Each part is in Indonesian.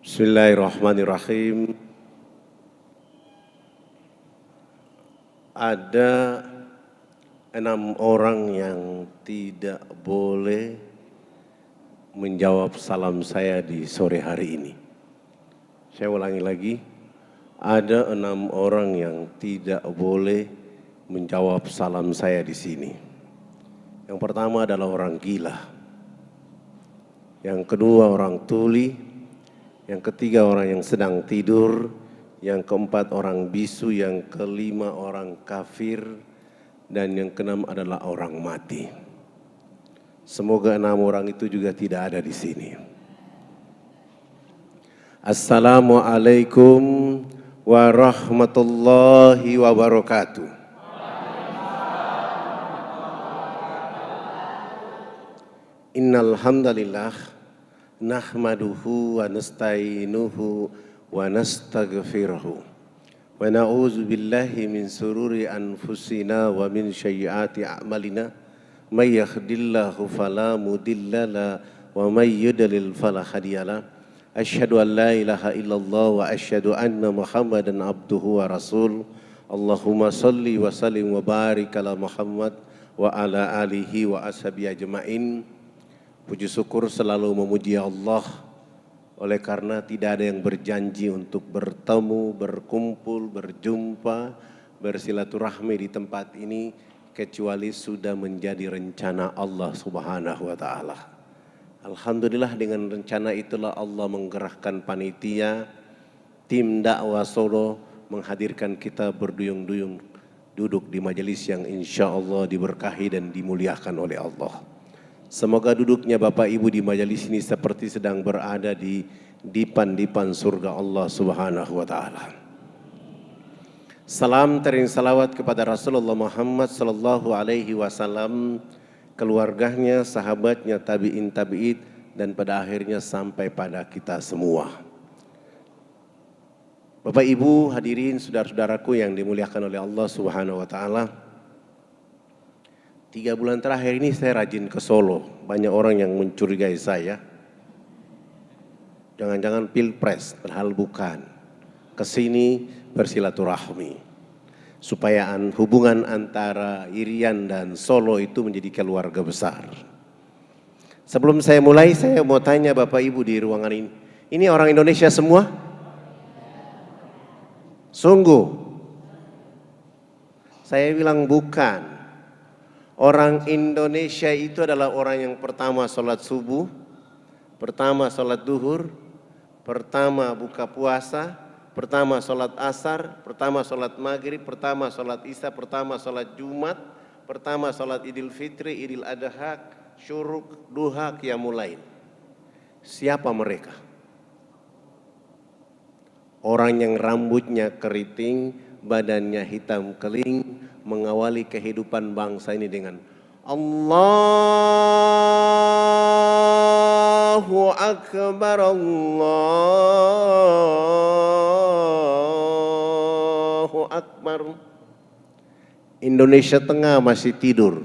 Bismillahirrahmanirrahim. Ada 6 orang yang tidak boleh menjawab salam saya di sore hari ini. Saya ulangi lagi, ada 6 orang yang tidak boleh menjawab salam saya di sini. Yang pertama adalah orang gila, yang kedua orang tuli, yang ketiga orang yang sedang tidur, yang keempat orang bisu, yang kelima orang kafir, dan yang keenam adalah orang mati. Semoga 6 orang itu juga tidak ada di sini. Assalamualaikum warahmatullahi wabarakatuh. Innal hamdalillah nahmaduhu wa nasta'inuhu wa nastaghfiruhu wa na'udzu billahi min sururi anfusina wa min sayyiati a'malina may yahdihillahu fala mudhillalah wa may yudlil fala hadiyalah. Asyhadu an la ilaha illallah wa asyhadu anna Muhammadan abduhu wa rasul. Allahumma salli wa sallim wa barik ala Muhammad wa ala alihi wa ashabihi ajmain. Puji syukur selalu memuji Allah, oleh karena tidak ada yang berjanji untuk bertemu, berkumpul, berjumpa, bersilaturahmi di tempat ini kecuali sudah menjadi rencana Allah Subhanahu wa taala. Alhamdulillah dengan rencana itulah Allah menggerakkan panitia, tim dakwah Solo menghadirkan kita berduyung-duyung duduk di majelis yang insya Allah diberkahi dan dimuliakan oleh Allah. Semoga duduknya Bapak Ibu di majelis ini seperti sedang berada di dipan-dipan surga Allah Subhanahu wa taala. Salam tering salawat kepada Rasulullah Muhammad sallallahu alaihi wasallam, keluarganya, sahabatnya, tabi'in tabi'id, dan pada akhirnya sampai pada kita semua. Bapak Ibu hadirin saudara-saudaraku yang dimuliakan oleh Allah Subhanahu wa taala. 3 bulan terakhir ini saya rajin ke Solo. Banyak orang yang mencurigai saya. Jangan-jangan pilpres, padahal bukan. Kesini bersilaturahmi. Supaya hubungan antara Irian dan Solo itu menjadi keluarga besar. Sebelum saya mulai, saya mau tanya Bapak Ibu di ruangan ini. Ini orang Indonesia semua? Sungguh? Saya bilang bukan. Orang Indonesia itu adalah orang yang pertama sholat subuh, pertama sholat duhur, pertama buka puasa, pertama sholat asar, pertama sholat maghrib, pertama sholat isya, pertama sholat jumat, pertama sholat idul fitri, idul adha, syuruk, duha, qiyamul lail. Siapa mereka? Orang yang rambutnya keriting, badannya hitam keling, mengawali kehidupan bangsa ini dengan Allahu Akbar, Allahu Akbar. Indonesia Tengah masih tidur,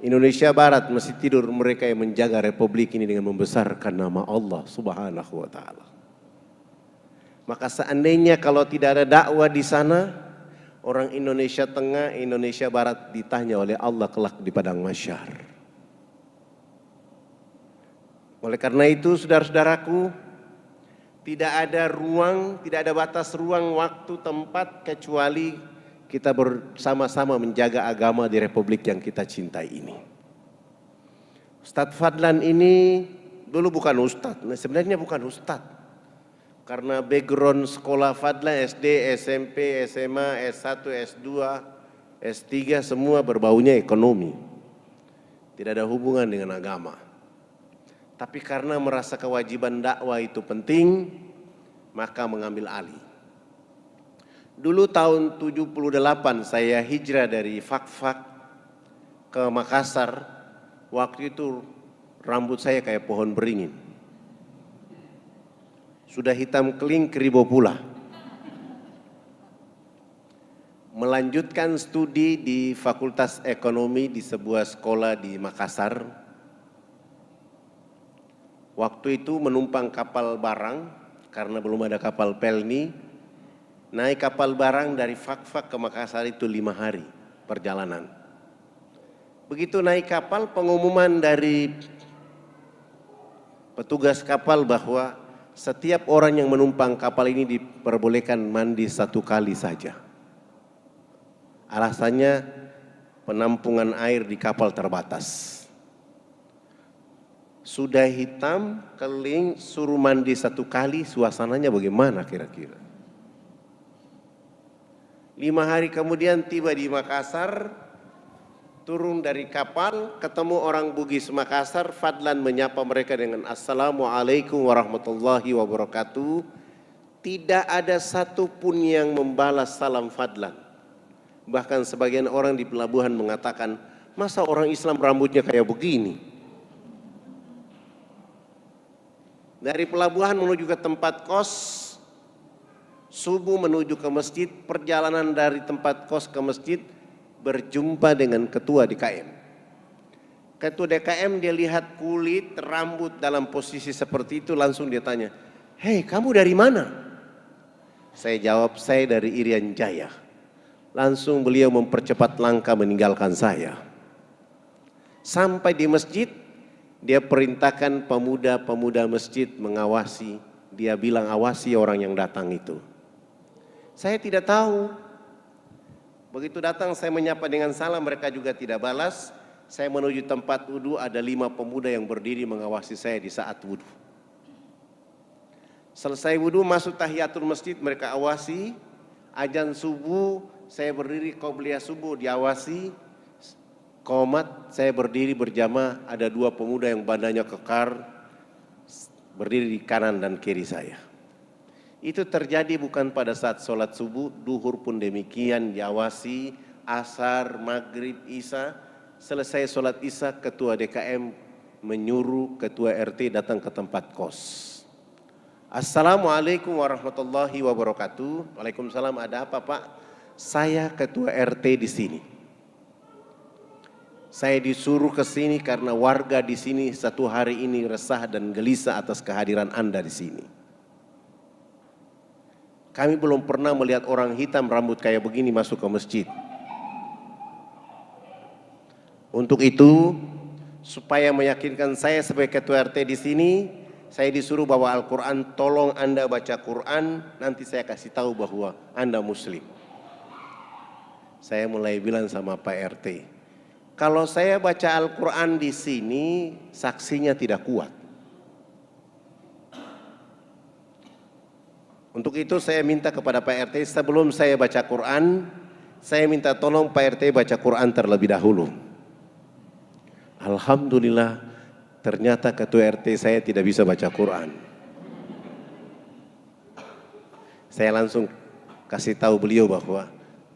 Indonesia Barat masih tidur, mereka yang menjaga republik ini dengan membesarkan nama Allah Subhanahu wa taala. Maka seandainya kalau tidak ada dakwah di sana, orang Indonesia Tengah, Indonesia Barat ditanya oleh Allah kelak di padang mahsyar. Oleh karena itu saudara-saudaraku, tidak ada ruang, tidak ada batas ruang, waktu, tempat, kecuali kita bersama-sama menjaga agama di republik yang kita cintai ini. Ustadz Fadlan ini dulu bukan ustadz, sebenarnya bukan ustadz. Karena background sekolah Fadlan SD, SMP, SMA, S1, S2, S3 semua berbaunya ekonomi. Tidak ada hubungan dengan agama. Tapi karena merasa kewajiban dakwah itu penting, maka mengambil alih. Dulu tahun 78 saya hijrah dari Fakfak ke Makassar. Waktu itu rambut saya kayak pohon beringin. Sudah hitam keling keribo pula. Melanjutkan studi di Fakultas Ekonomi di sebuah sekolah di Makassar. Waktu itu menumpang kapal barang, karena belum ada kapal Pelni, naik kapal barang dari Fakfak ke Makassar itu 5 hari perjalanan. Begitu naik kapal, pengumuman dari petugas kapal bahwa setiap orang yang menumpang kapal ini diperbolehkan mandi 1 kali saja. Alasannya penampungan air di kapal terbatas. Sudah hitam, keling, suruh mandi 1 kali, suasananya bagaimana kira-kira? 5 hari kemudian tiba di Makassar, turun dari kapal, ketemu orang Bugis Makassar, Fadlan menyapa mereka dengan Assalamualaikum warahmatullahi wabarakatuh. Tidak ada satupun yang membalas salam Fadlan. Bahkan sebagian orang di pelabuhan mengatakan, masa orang Islam rambutnya kayak begini? Dari pelabuhan menuju ke tempat kos, subuh menuju ke masjid, perjalanan dari tempat kos ke masjid, berjumpa dengan ketua DKM. Ketua DKM dia lihat kulit, rambut dalam posisi seperti itu, langsung dia tanya, "Hei, kamu dari mana?" Saya jawab, "Saya dari Irian Jaya." Langsung beliau mempercepat langkah meninggalkan saya. Sampai di masjid, dia perintahkan pemuda-pemuda masjid mengawasi. Dia bilang, awasi orang yang datang itu. Saya tidak tahu. Begitu datang saya menyapa dengan salam, mereka juga tidak balas. Saya menuju tempat wudhu, ada 5 pemuda yang berdiri mengawasi saya di saat wudhu. Selesai wudhu, masuk tahiyatul masjid, mereka awasi. Azan subuh, saya berdiri qobliyah subuh, diawasi. Qomat, saya berdiri berjamaah, ada 2 pemuda yang badannya kekar, berdiri di kanan dan kiri saya. Itu terjadi bukan pada saat sholat subuh, duhur pun demikian, diawasi, asar, maghrib, isya. Selesai sholat isya, ketua DKM menyuruh ketua RT datang ke tempat kos. Assalamualaikum warahmatullahi wabarakatuh. Waalaikumsalam, ada apa Pak? Saya ketua RT di sini. Saya disuruh ke sini karena warga di sini 1 hari ini resah dan gelisah atas kehadiran Anda di sini. Kami belum pernah melihat orang hitam rambut kayak begini masuk ke masjid. Untuk itu, supaya meyakinkan saya sebagai ketua RT di sini, saya disuruh bawa Al-Quran. Tolong Anda baca Quran, nanti saya kasih tahu bahwa Anda Muslim. Saya mulai bilang sama Pak RT, kalau saya baca Al-Quran di sini, saksinya tidak kuat. Untuk itu saya minta kepada Pak RT, sebelum saya baca Quran, saya minta tolong Pak RT baca Quran terlebih dahulu. Alhamdulillah, ternyata ketua RT saya tidak bisa baca Quran. Saya langsung kasih tahu beliau bahwa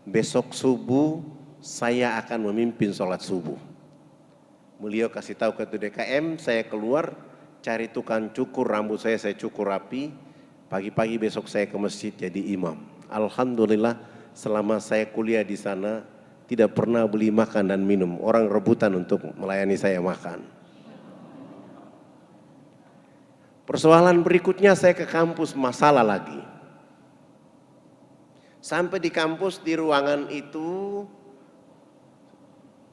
besok subuh saya akan memimpin sholat subuh. Beliau kasih tahu ketua DKM, saya keluar cari tukang cukur rambut saya cukur rapi. Pagi-pagi besok saya ke masjid jadi imam. Alhamdulillah selama saya kuliah di sana tidak pernah beli makan dan minum. Orang rebutan untuk melayani saya makan. Persoalan berikutnya saya ke kampus, masalah lagi. Sampai di kampus, di ruangan itu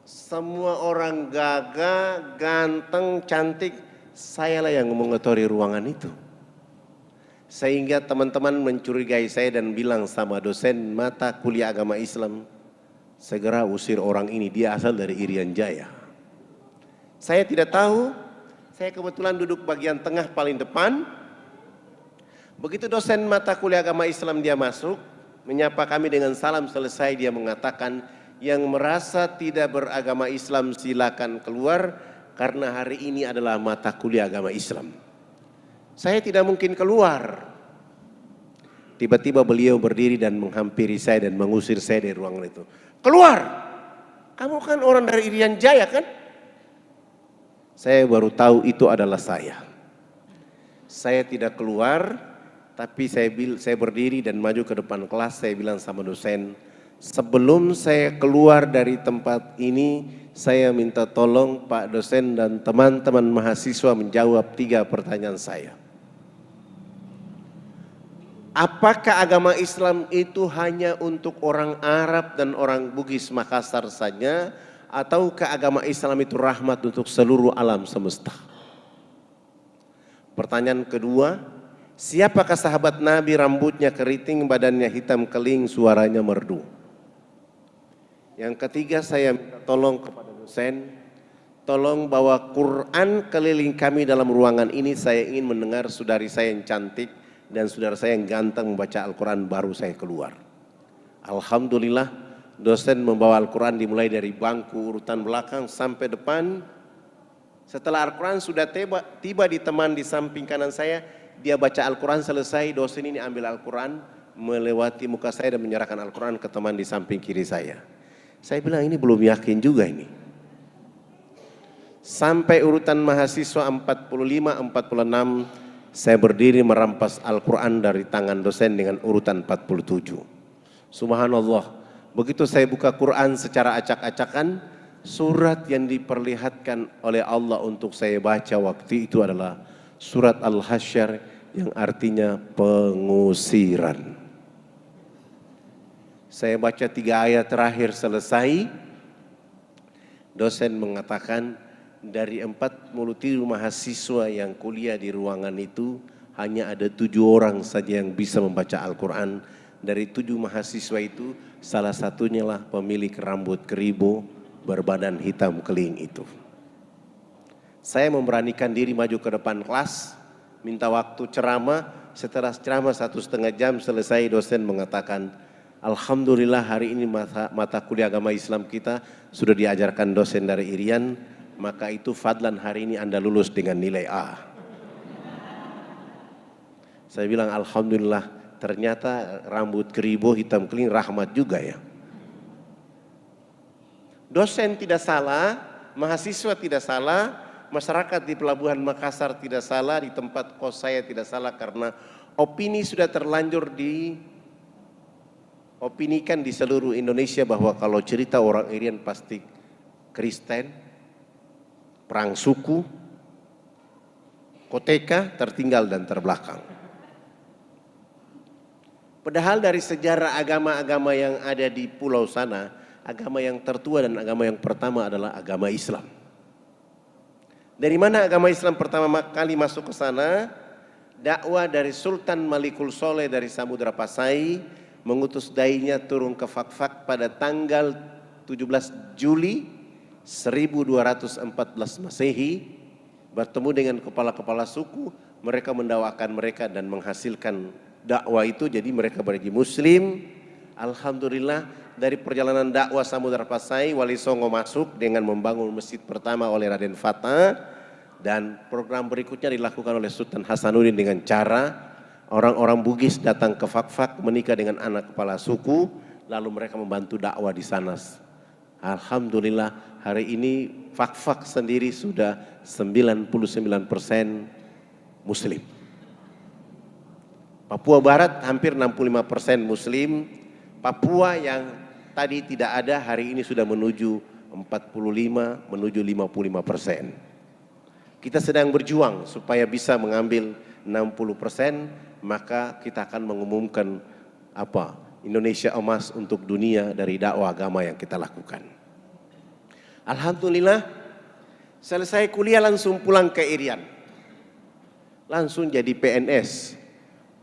semua orang gagah, ganteng, cantik. Sayalah yang mengotori ruangan itu. Sehingga teman-teman mencurigai saya dan bilang sama dosen mata kuliah agama Islam, segera usir orang ini, dia asal dari Irian Jaya. Saya tidak tahu, saya kebetulan duduk bagian tengah paling depan. Begitu dosen mata kuliah agama Islam dia masuk, menyapa kami dengan salam, selesai dia mengatakan, yang merasa tidak beragama Islam silakan keluar karena hari ini adalah mata kuliah agama Islam. Saya tidak mungkin keluar. Tiba-tiba beliau berdiri dan menghampiri saya dan mengusir saya dari ruangan itu. Keluar! Kamu kan orang dari Irian Jaya kan? Saya baru tahu itu adalah saya. Saya tidak keluar, tapi saya berdiri dan maju ke depan kelas. Saya bilang sama dosen, sebelum saya keluar dari tempat ini, saya minta tolong Pak dosen dan teman-teman mahasiswa menjawab 3 pertanyaan saya. apakah agama Islam itu hanya untuk orang Arab dan orang Bugis Makassar saja, ataukah agama Islam itu rahmat untuk seluruh alam semesta? Pertanyaan kedua, siapakah sahabat Nabi rambutnya keriting, badannya hitam keling, suaranya merdu? Yang ketiga, saya minta tolong kepada dosen, tolong bawa Quran keliling kami dalam ruangan ini. Saya ingin mendengar saudari saya yang cantik dan saudara saya yang ganteng membaca Al-Quran baru saya keluar. Alhamdulillah, dosen membawa Al-Quran dimulai dari bangku urutan belakang sampai depan. Setelah Al-Quran sudah tiba di teman di samping kanan saya, dia baca Al-Quran selesai, dosen ini ambil Al-Quran, melewati muka saya dan menyerahkan Al-Quran ke teman di samping kiri saya. Saya bilang ini belum yakin juga ini. Sampai urutan mahasiswa 45, 46, saya berdiri merampas Al-Quran dari tangan dosen dengan urutan 47. Subhanallah, begitu saya buka Quran secara acak-acakan, surat yang diperlihatkan oleh Allah untuk saya baca waktu itu adalah surat Al-Hasyr yang artinya pengusiran. Saya baca 3 ayat terakhir selesai, dosen mengatakan dari 47 mahasiswa yang kuliah di ruangan itu hanya ada 7 orang saja yang bisa membaca Al-Quran. Dari 7 mahasiswa itu salah satunya lah pemilik rambut keribu berbadan hitam keling itu. Saya memberanikan diri maju ke depan kelas, minta waktu ceramah. Setelah ceramah 1,5 jam selesai, dosen mengatakan, alhamdulillah hari ini mata kuliah agama Islam kita sudah diajarkan dosen dari Irian, maka itu fadlan hari ini Anda lulus dengan nilai A. Saya bilang alhamdulillah, ternyata rambut keribu hitam keling rahmat juga ya. Dosen tidak salah, mahasiswa tidak salah, masyarakat di Pelabuhan Makassar tidak salah, di tempat kos saya tidak salah, karena opini sudah terlanjur diopinikan di seluruh Indonesia bahwa kalau cerita orang Irian pasti Kristen, perang suku, koteka, tertinggal dan terbelakang. Padahal dari sejarah agama-agama yang ada di pulau sana, agama yang tertua dan agama yang pertama adalah agama Islam. Dari mana agama Islam pertama kali masuk ke sana? Dakwah dari Sultan Malikul Soleh dari Samudra Pasai mengutus dai-nya turun ke Fakfak pada tanggal 17 Juli 1214 Masehi, bertemu dengan kepala-kepala suku, mereka mendakwakan mereka dan menghasilkan dakwah itu, jadi mereka menjadi muslim. Alhamdulillah, dari perjalanan dakwah Samudra Pasai, Wali Songo masuk dengan membangun masjid pertama oleh Raden Fatah, dan program berikutnya dilakukan oleh Sultan Hasanuddin dengan cara orang-orang Bugis datang ke Fakfak menikah dengan anak kepala suku, lalu mereka membantu dakwah di sana. Alhamdulillah, hari ini Fakfak sendiri sudah 99% muslim. Papua Barat hampir 65% muslim. Papua yang tadi tidak ada hari ini sudah menuju 45, menuju 55%. Kita sedang berjuang supaya bisa mengambil 60%, maka kita akan mengumumkan Indonesia emas untuk dunia dari dakwah agama yang kita lakukan. Alhamdulillah, selesai kuliah langsung pulang ke Irian. Langsung jadi PNS,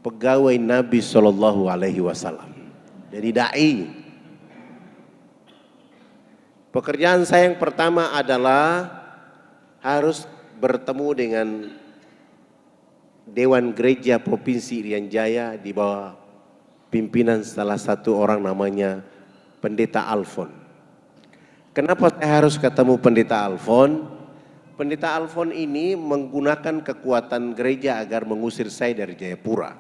pegawai Nabi SAW. Jadi dai. Pekerjaan saya yang pertama adalah harus bertemu dengan Dewan Gereja Provinsi Irian Jaya di bawah pimpinan salah satu orang namanya Pendeta Alfon. Kenapa saya harus ketemu Pendeta Alfon? Pendeta Alfon ini menggunakan kekuatan gereja agar mengusir saya dari Jayapura.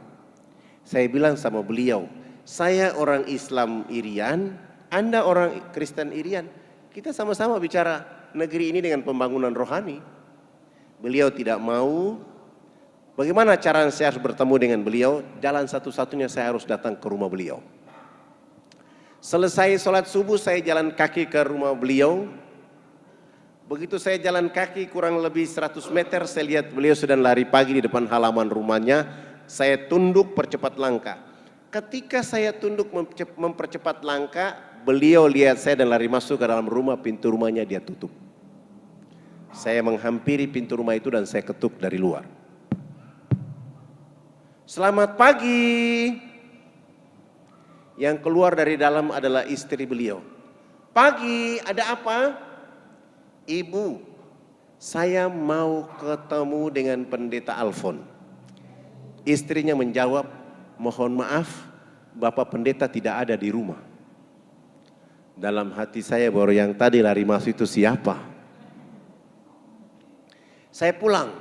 Saya bilang sama beliau, saya orang Islam Irian, Anda orang Kristen Irian. Kita sama-sama bicara negeri ini dengan pembangunan rohani. Beliau tidak mau. Bagaimana cara saya harus bertemu dengan beliau? Jalan satu-satunya saya harus datang ke rumah beliau. Selesai sholat subuh saya jalan kaki ke rumah beliau. Begitu saya jalan kaki kurang lebih 100 meter, saya lihat beliau sedang lari pagi di depan halaman rumahnya. saya tunduk percepat langkah. Ketika saya tunduk mempercepat langkah, beliau lihat saya dan lari masuk ke dalam rumah, pintu rumahnya dia tutup. Saya menghampiri pintu rumah itu dan saya ketuk dari luar. Selamat pagi. Yang keluar dari dalam adalah istri beliau. Pagi, ada apa? Ibu, saya mau ketemu dengan pendeta Alfon. Istrinya menjawab, mohon maaf, Bapak pendeta tidak ada di rumah. Dalam hati saya baru yang tadi lari masuk itu siapa? Saya pulang.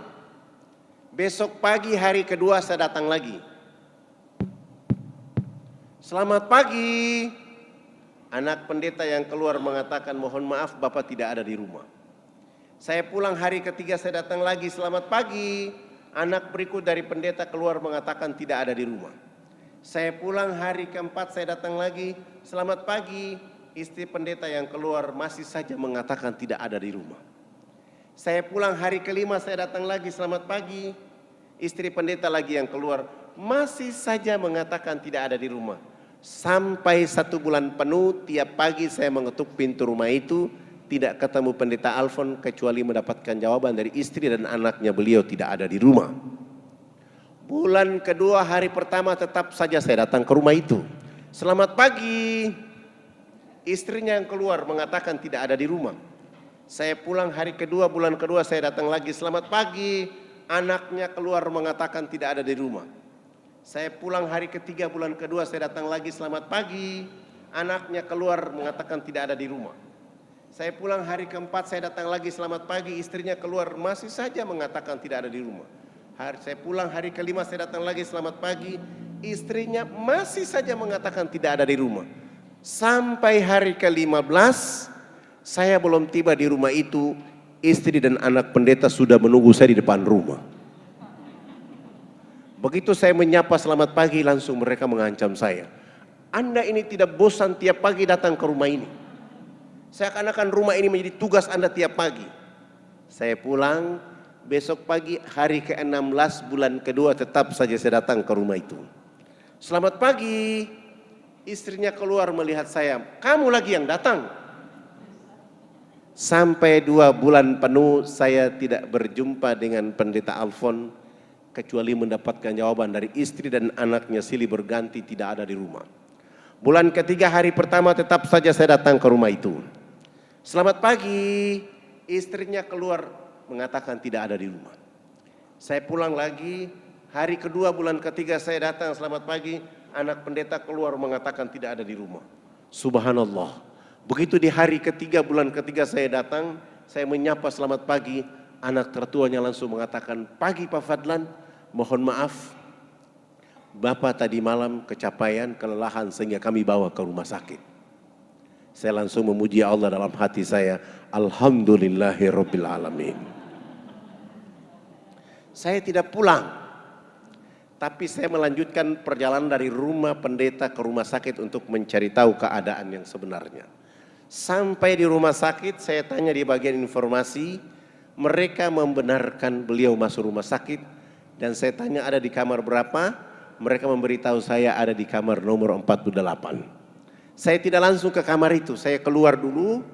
Besok pagi hari kedua saya datang lagi. Selamat pagi. Anak pendeta yang keluar mengatakan mohon maaf Bapak tidak ada di rumah. Saya pulang hari ketiga saya datang lagi, selamat pagi. Anak berikut dari pendeta keluar mengatakan tidak ada di rumah. Saya pulang hari keempat saya datang lagi, selamat pagi. Istri pendeta yang keluar masih saja mengatakan tidak ada di rumah. Saya pulang hari kelima saya datang lagi, selamat pagi. Istri pendeta lagi yang keluar masih saja mengatakan tidak ada di rumah. Sampai 1 bulan penuh tiap pagi saya mengetuk pintu rumah itu, tidak ketemu pendeta Alfon kecuali mendapatkan jawaban dari istri dan anaknya beliau tidak ada di rumah. Bulan kedua hari pertama tetap saja saya datang ke rumah itu. Selamat pagi. Istrinya yang keluar mengatakan tidak ada di rumah. Saya pulang hari kedua, bulan kedua saya datang lagi, selamat pagi. Anaknya keluar mengatakan tidak ada di rumah. Saya pulang hari ketiga, bulan kedua saya datang lagi, selamat pagi. Anaknya keluar mengatakan tidak ada di rumah. Saya pulang hari keempat saya datang lagi, selamat pagi. Istrinya keluar masih saja mengatakan tidak ada di rumah. Saya pulang hari kelima saya datang lagi, selamat pagi. Istrinya masih saja mengatakan tidak ada di rumah. Sampai hari ke-15 saya belum tiba di rumah itu. Istri dan anak pendeta sudah menunggu saya di depan rumah. Begitu saya menyapa selamat pagi, langsung mereka mengancam saya. Anda ini tidak bosan tiap pagi datang ke rumah ini. Seakan-akan rumah ini menjadi tugas Anda tiap pagi. Saya pulang, besok pagi hari ke-16 bulan kedua tetap saja saya datang ke rumah itu. Selamat pagi, istrinya keluar melihat saya. Kamu lagi yang datang. Sampai 2 bulan penuh saya tidak berjumpa dengan pendeta Alfon kecuali mendapatkan jawaban dari istri dan anaknya silih berganti tidak ada di rumah. Bulan ketiga hari pertama tetap saja saya datang ke rumah itu. Selamat pagi, istrinya keluar mengatakan tidak ada di rumah. Saya pulang lagi, hari kedua bulan ketiga saya datang, selamat pagi, anak pendeta keluar mengatakan tidak ada di rumah. Subhanallah. Begitu di hari ketiga, bulan ketiga saya datang, saya menyapa selamat pagi, anak tertuanya langsung mengatakan, pagi Pak Fadlan, mohon maaf, Bapak tadi malam kecapean, kelelahan sehingga kami bawa ke rumah sakit. Saya langsung memuji Allah dalam hati saya, Alhamdulillahirabbil alamin. Saya tidak pulang, tapi saya melanjutkan perjalanan dari rumah pendeta ke rumah sakit untuk mencari tahu keadaan yang sebenarnya. Sampai di rumah sakit saya tanya di bagian informasi, mereka membenarkan beliau masuk rumah sakit dan saya tanya ada di kamar berapa, mereka memberitahu saya ada di kamar nomor 48. Saya tidak langsung ke kamar itu, saya keluar dulu,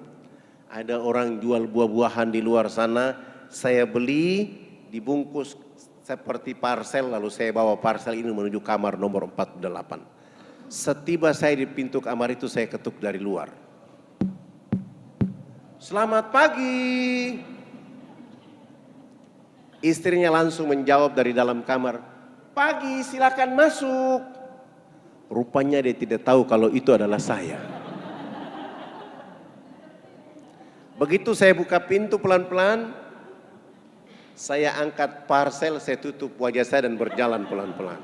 ada orang jual buah-buahan di luar sana, saya beli dibungkus seperti parcel lalu saya bawa parcel ini menuju kamar nomor 48. Setiba saya di pintu kamar itu saya ketuk dari luar. Selamat pagi. Istrinya langsung menjawab dari dalam kamar, pagi silakan masuk. Rupanya dia tidak tahu kalau itu adalah saya. Begitu saya buka pintu pelan-pelan, saya angkat parcel, saya tutup wajah saya dan berjalan pelan-pelan.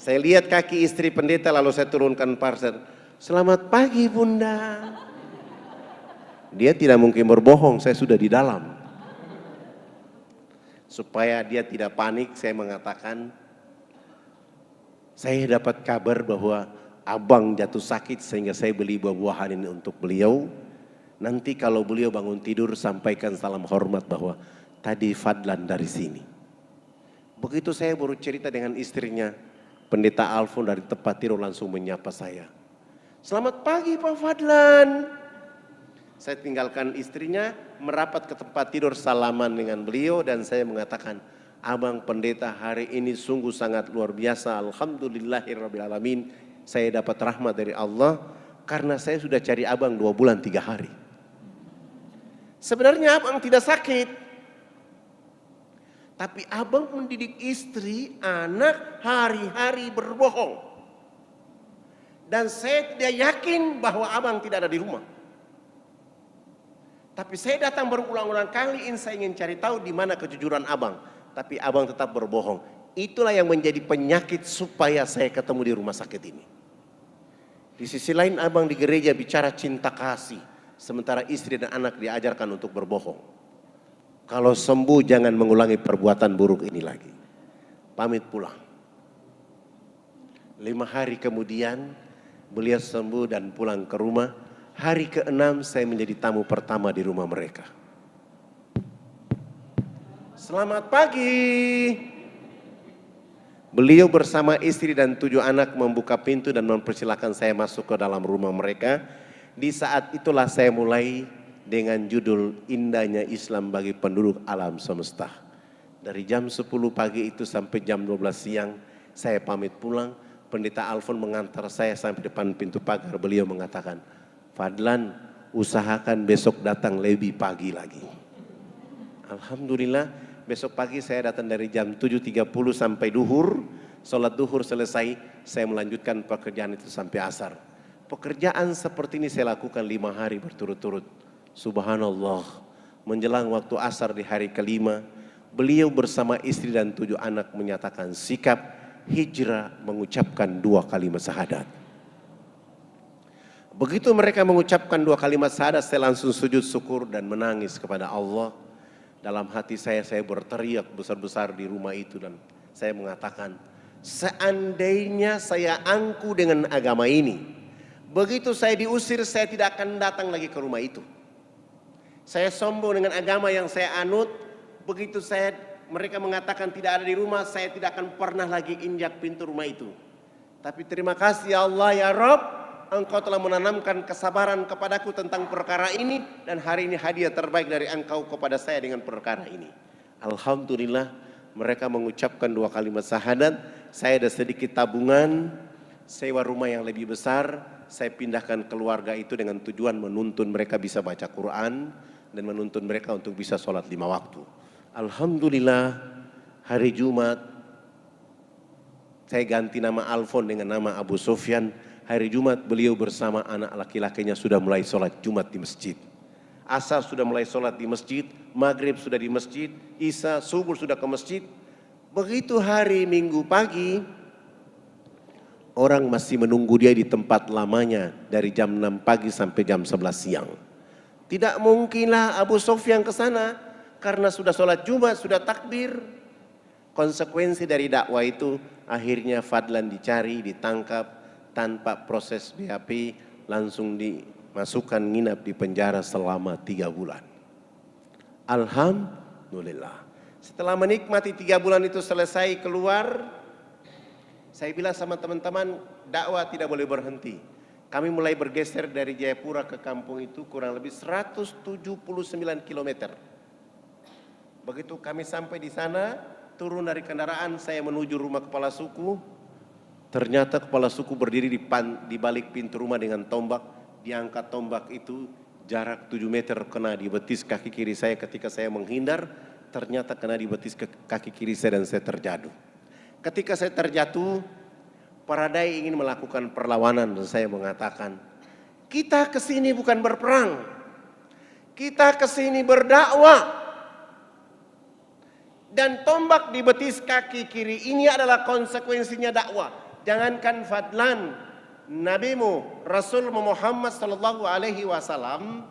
Saya lihat kaki istri pendeta lalu saya turunkan parcel. Selamat pagi Bunda. Dia tidak mungkin berbohong, saya sudah di dalam. Supaya dia tidak panik, saya mengatakan, saya dapat kabar bahwa abang jatuh sakit sehingga saya beli buah-buahan ini untuk beliau. Nanti kalau beliau bangun tidur sampaikan salam hormat bahwa tadi Fadlan dari sini. Begitu saya baru cerita dengan istrinya, Pendeta Alfon dari tempat tidur langsung menyapa saya. Selamat pagi Pak Fadlan. Saya tinggalkan istrinya, merapat ke tempat tidur salaman dengan beliau dan saya mengatakan, Abang Pendeta hari ini sungguh sangat luar biasa. Alhamdulillahirrabbilalamin. Saya dapat rahmat dari Allah karena saya sudah cari abang 2 bulan 3 hari. Sebenarnya abang tidak sakit. Tapi abang mendidik istri, anak hari-hari berbohong. Dan saya tidak yakin bahwa abang tidak ada di rumah. Tapi saya datang berulang-ulang kali, saya ingin cari tahu di mana kejujuran abang. Tapi abang tetap berbohong. Itulah yang menjadi penyakit supaya saya ketemu di rumah sakit ini. Di sisi lain abang di gereja bicara cinta kasih. Sementara istri dan anak diajarkan untuk berbohong. Kalau sembuh jangan mengulangi perbuatan buruk ini lagi. Pamit pulang. 5 hari kemudian beliau sembuh dan pulang ke rumah. Hari ke-6 saya menjadi tamu pertama di rumah mereka. Selamat pagi. Beliau bersama istri dan 7 anak membuka pintu dan mempersilahkan saya masuk ke dalam rumah mereka. Di saat itulah saya mulai dengan judul Indahnya Islam bagi Penduduk Alam Semesta. Dari jam 10 pagi itu sampai jam 12 siang saya pamit pulang. Pendeta Alfon mengantar saya sampai depan pintu pagar. Beliau mengatakan, Fadlan, usahakan besok datang lebih pagi lagi. Alhamdulillah, besok pagi saya datang dari jam 7.30 sampai duhur. Sholat duhur selesai, saya melanjutkan pekerjaan itu sampai asar. Pekerjaan seperti ini saya lakukan 5 hari berturut-turut. Subhanallah, menjelang waktu asar di hari ke-5, beliau bersama istri dan 7 anak menyatakan sikap hijrah mengucapkan 2 kalimat syahadat. Begitu mereka mengucapkan 2 kalimat syahadat, saya langsung sujud syukur dan menangis kepada Allah. Dalam hati saya berteriak besar-besar di rumah itu dan saya mengatakan, seandainya saya angku dengan agama ini, begitu saya diusir saya tidak akan datang lagi ke rumah itu. Saya sombong dengan agama yang saya anut, begitu mereka mengatakan tidak ada di rumah, saya tidak akan pernah lagi injak pintu rumah itu. Tapi terima kasih ya Allah ya Rabb, Engkau telah menanamkan kesabaran kepadaku tentang perkara ini dan hari ini hadiah terbaik dari Engkau kepada saya dengan perkara ini. Alhamdulillah mereka mengucapkan 2 kalimat syahadat. Saya ada sedikit tabungan, sewa rumah yang lebih besar. Saya pindahkan keluarga itu dengan tujuan menuntun mereka bisa baca Quran dan menuntun mereka untuk bisa sholat 5 waktu. Alhamdulillah hari Jumat saya ganti nama Alfon dengan nama Abu Sufyan. Hari Jumat beliau bersama anak laki-lakinya sudah mulai sholat Jumat di masjid. Asar sudah mulai sholat di masjid, Maghrib sudah di masjid, Isya, Subuh sudah ke masjid. Begitu hari Minggu pagi, orang masih menunggu dia di tempat lamanya dari jam 6 pagi sampai jam 11 siang. Tidak mungkinlah Abu Sufyan ke sana karena sudah sholat Jumat, sudah takbir. Konsekuensi dari dakwah itu akhirnya Fadlan dicari, ditangkap. Tanpa proses BAP langsung dimasukkan nginap di penjara selama 3 bulan. Alhamdulillah. Setelah menikmati 3 bulan itu selesai keluar, saya bilang sama teman-teman dakwah tidak boleh berhenti. Kami mulai bergeser dari Jayapura ke kampung itu kurang lebih 179 km. Begitu kami sampai di sana, turun dari kendaraan saya menuju rumah kepala suku. Ternyata kepala suku berdiri di balik pintu rumah dengan tombak. Diangkat tombak itu jarak 7 meter kena di betis kaki kiri saya ketika saya menghindar. Ternyata kena di betis kaki kiri saya dan saya terjatuh. Ketika saya terjatuh, Paradai ingin melakukan perlawanan dan saya mengatakan, kita kesini bukan berperang, kita kesini berdakwah. Dan tombak di betis kaki kiri ini adalah konsekuensinya dakwah. Jangankan Fadlan, nabimu Rasul Muhammad sallallahu alaihi wasallam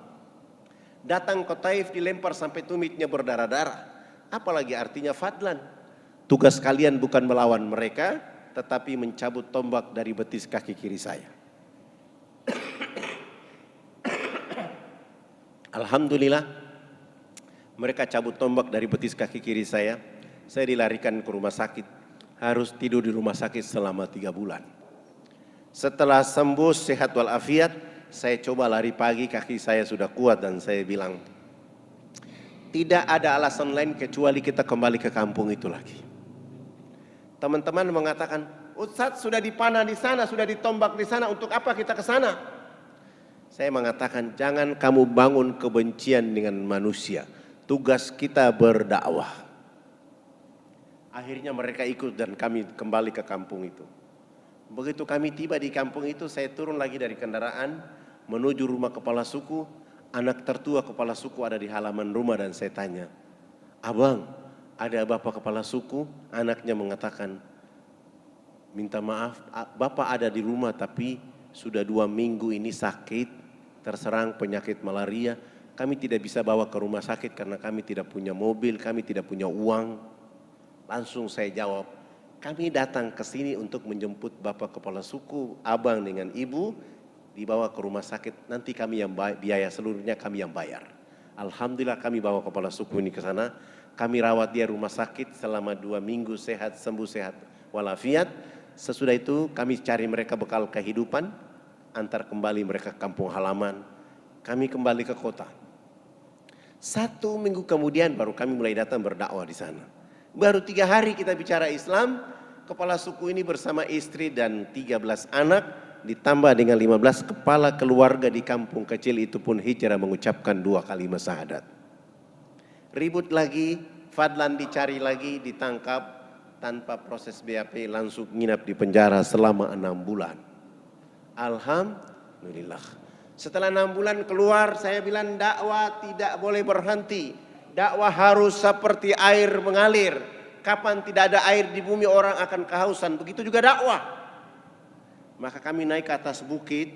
datang ke Taif dilempar sampai tumitnya berdarah-darah. Apalagi artinya Fadlan. Tugas kalian bukan melawan mereka, tetapi mencabut tombak dari betis kaki kiri saya. Alhamdulillah mereka cabut tombak dari betis kaki kiri saya. saya dilarikan ke rumah sakit, harus tidur di rumah sakit selama 3 bulan. Setelah sembuh sehat walafiat, saya coba lari pagi, kaki saya sudah kuat dan saya bilang, tidak ada alasan lain kecuali kita kembali ke kampung itu lagi. Teman-teman mengatakan, Ustadz sudah dipanah di sana, sudah ditombak di sana, untuk apa kita ke sana? Saya mengatakan, jangan kamu bangun kebencian dengan manusia. Tugas kita berdakwah. Akhirnya mereka ikut dan kami kembali ke kampung itu. Begitu kami tiba di kampung itu, saya turun lagi dari kendaraan, menuju rumah kepala suku. Anak tertua kepala suku ada di halaman rumah dan saya tanya, Abang, ada bapak kepala suku? Anaknya mengatakan, minta maaf, bapak ada di rumah tapi sudah 2 minggu ini sakit, terserang penyakit malaria. Kami tidak bisa bawa ke rumah sakit karena kami tidak punya mobil, kami tidak punya uang. Langsung saya jawab, kami datang ke sini untuk menjemput bapak kepala suku, abang dengan ibu, dibawa ke rumah sakit. Nanti kami yang biaya seluruhnya, kami yang bayar. Alhamdulillah kami bawa kepala suku ini ke sana. Kami rawat dia rumah sakit selama 2 minggu, sehat, sembuh sehat walafiat. Sesudah itu kami cari mereka bekal kehidupan, antar kembali mereka ke kampung halaman. Kami kembali ke kota. 1 minggu kemudian baru kami mulai datang berdakwah di sana. Baru 3 hari kita bicara Islam, kepala suku ini bersama istri dan 13 anak, ditambah dengan 15 kepala keluarga di kampung kecil itu pun hijrah mengucapkan 2 kalimat syahadat. Ribut lagi, Fadlan dicari lagi, ditangkap tanpa proses BAP, langsung nginap di penjara selama 6 bulan. Alhamdulillah. Setelah 6 bulan keluar, saya bilang dakwah tidak boleh berhenti. Dakwah harus seperti air mengalir. Kapan tidak ada air di bumi orang akan kehausan. Begitu juga dakwah. Maka kami naik ke atas bukit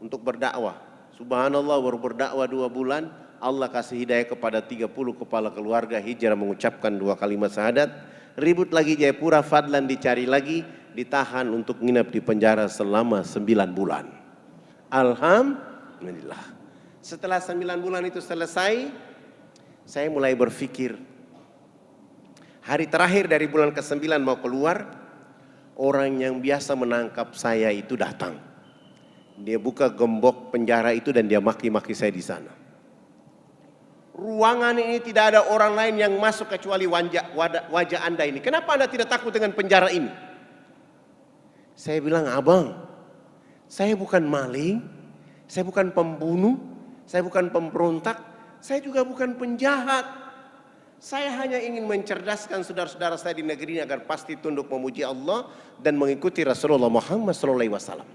untuk berdakwah. Subhanallah, baru berdakwah 2 bulan, Allah kasih hidayah kepada 30 kepala keluarga hijrah mengucapkan 2 kalimat syahadat. Ribut lagi Jayapura, Fadlan dicari lagi, ditahan untuk nginap di penjara selama 9 bulan. Alhamdulillah. Setelah 9 bulan itu selesai, saya mulai berpikir, hari terakhir dari bulan ke-9 mau keluar, orang yang biasa menangkap saya itu datang. Dia buka gembok penjara itu dan dia maki-maki saya di sana. Ruangan ini tidak ada orang lain yang masuk kecuali wajah Anda ini. Kenapa Anda tidak takut dengan penjara ini? Saya bilang, Abang, saya bukan maling, saya bukan pembunuh, saya bukan pemberontak, saya juga bukan penjahat. Saya hanya ingin mencerdaskan saudara-saudara saya di negeri ini agar pasti tunduk memuji Allah dan mengikuti Rasulullah Muhammad SAW.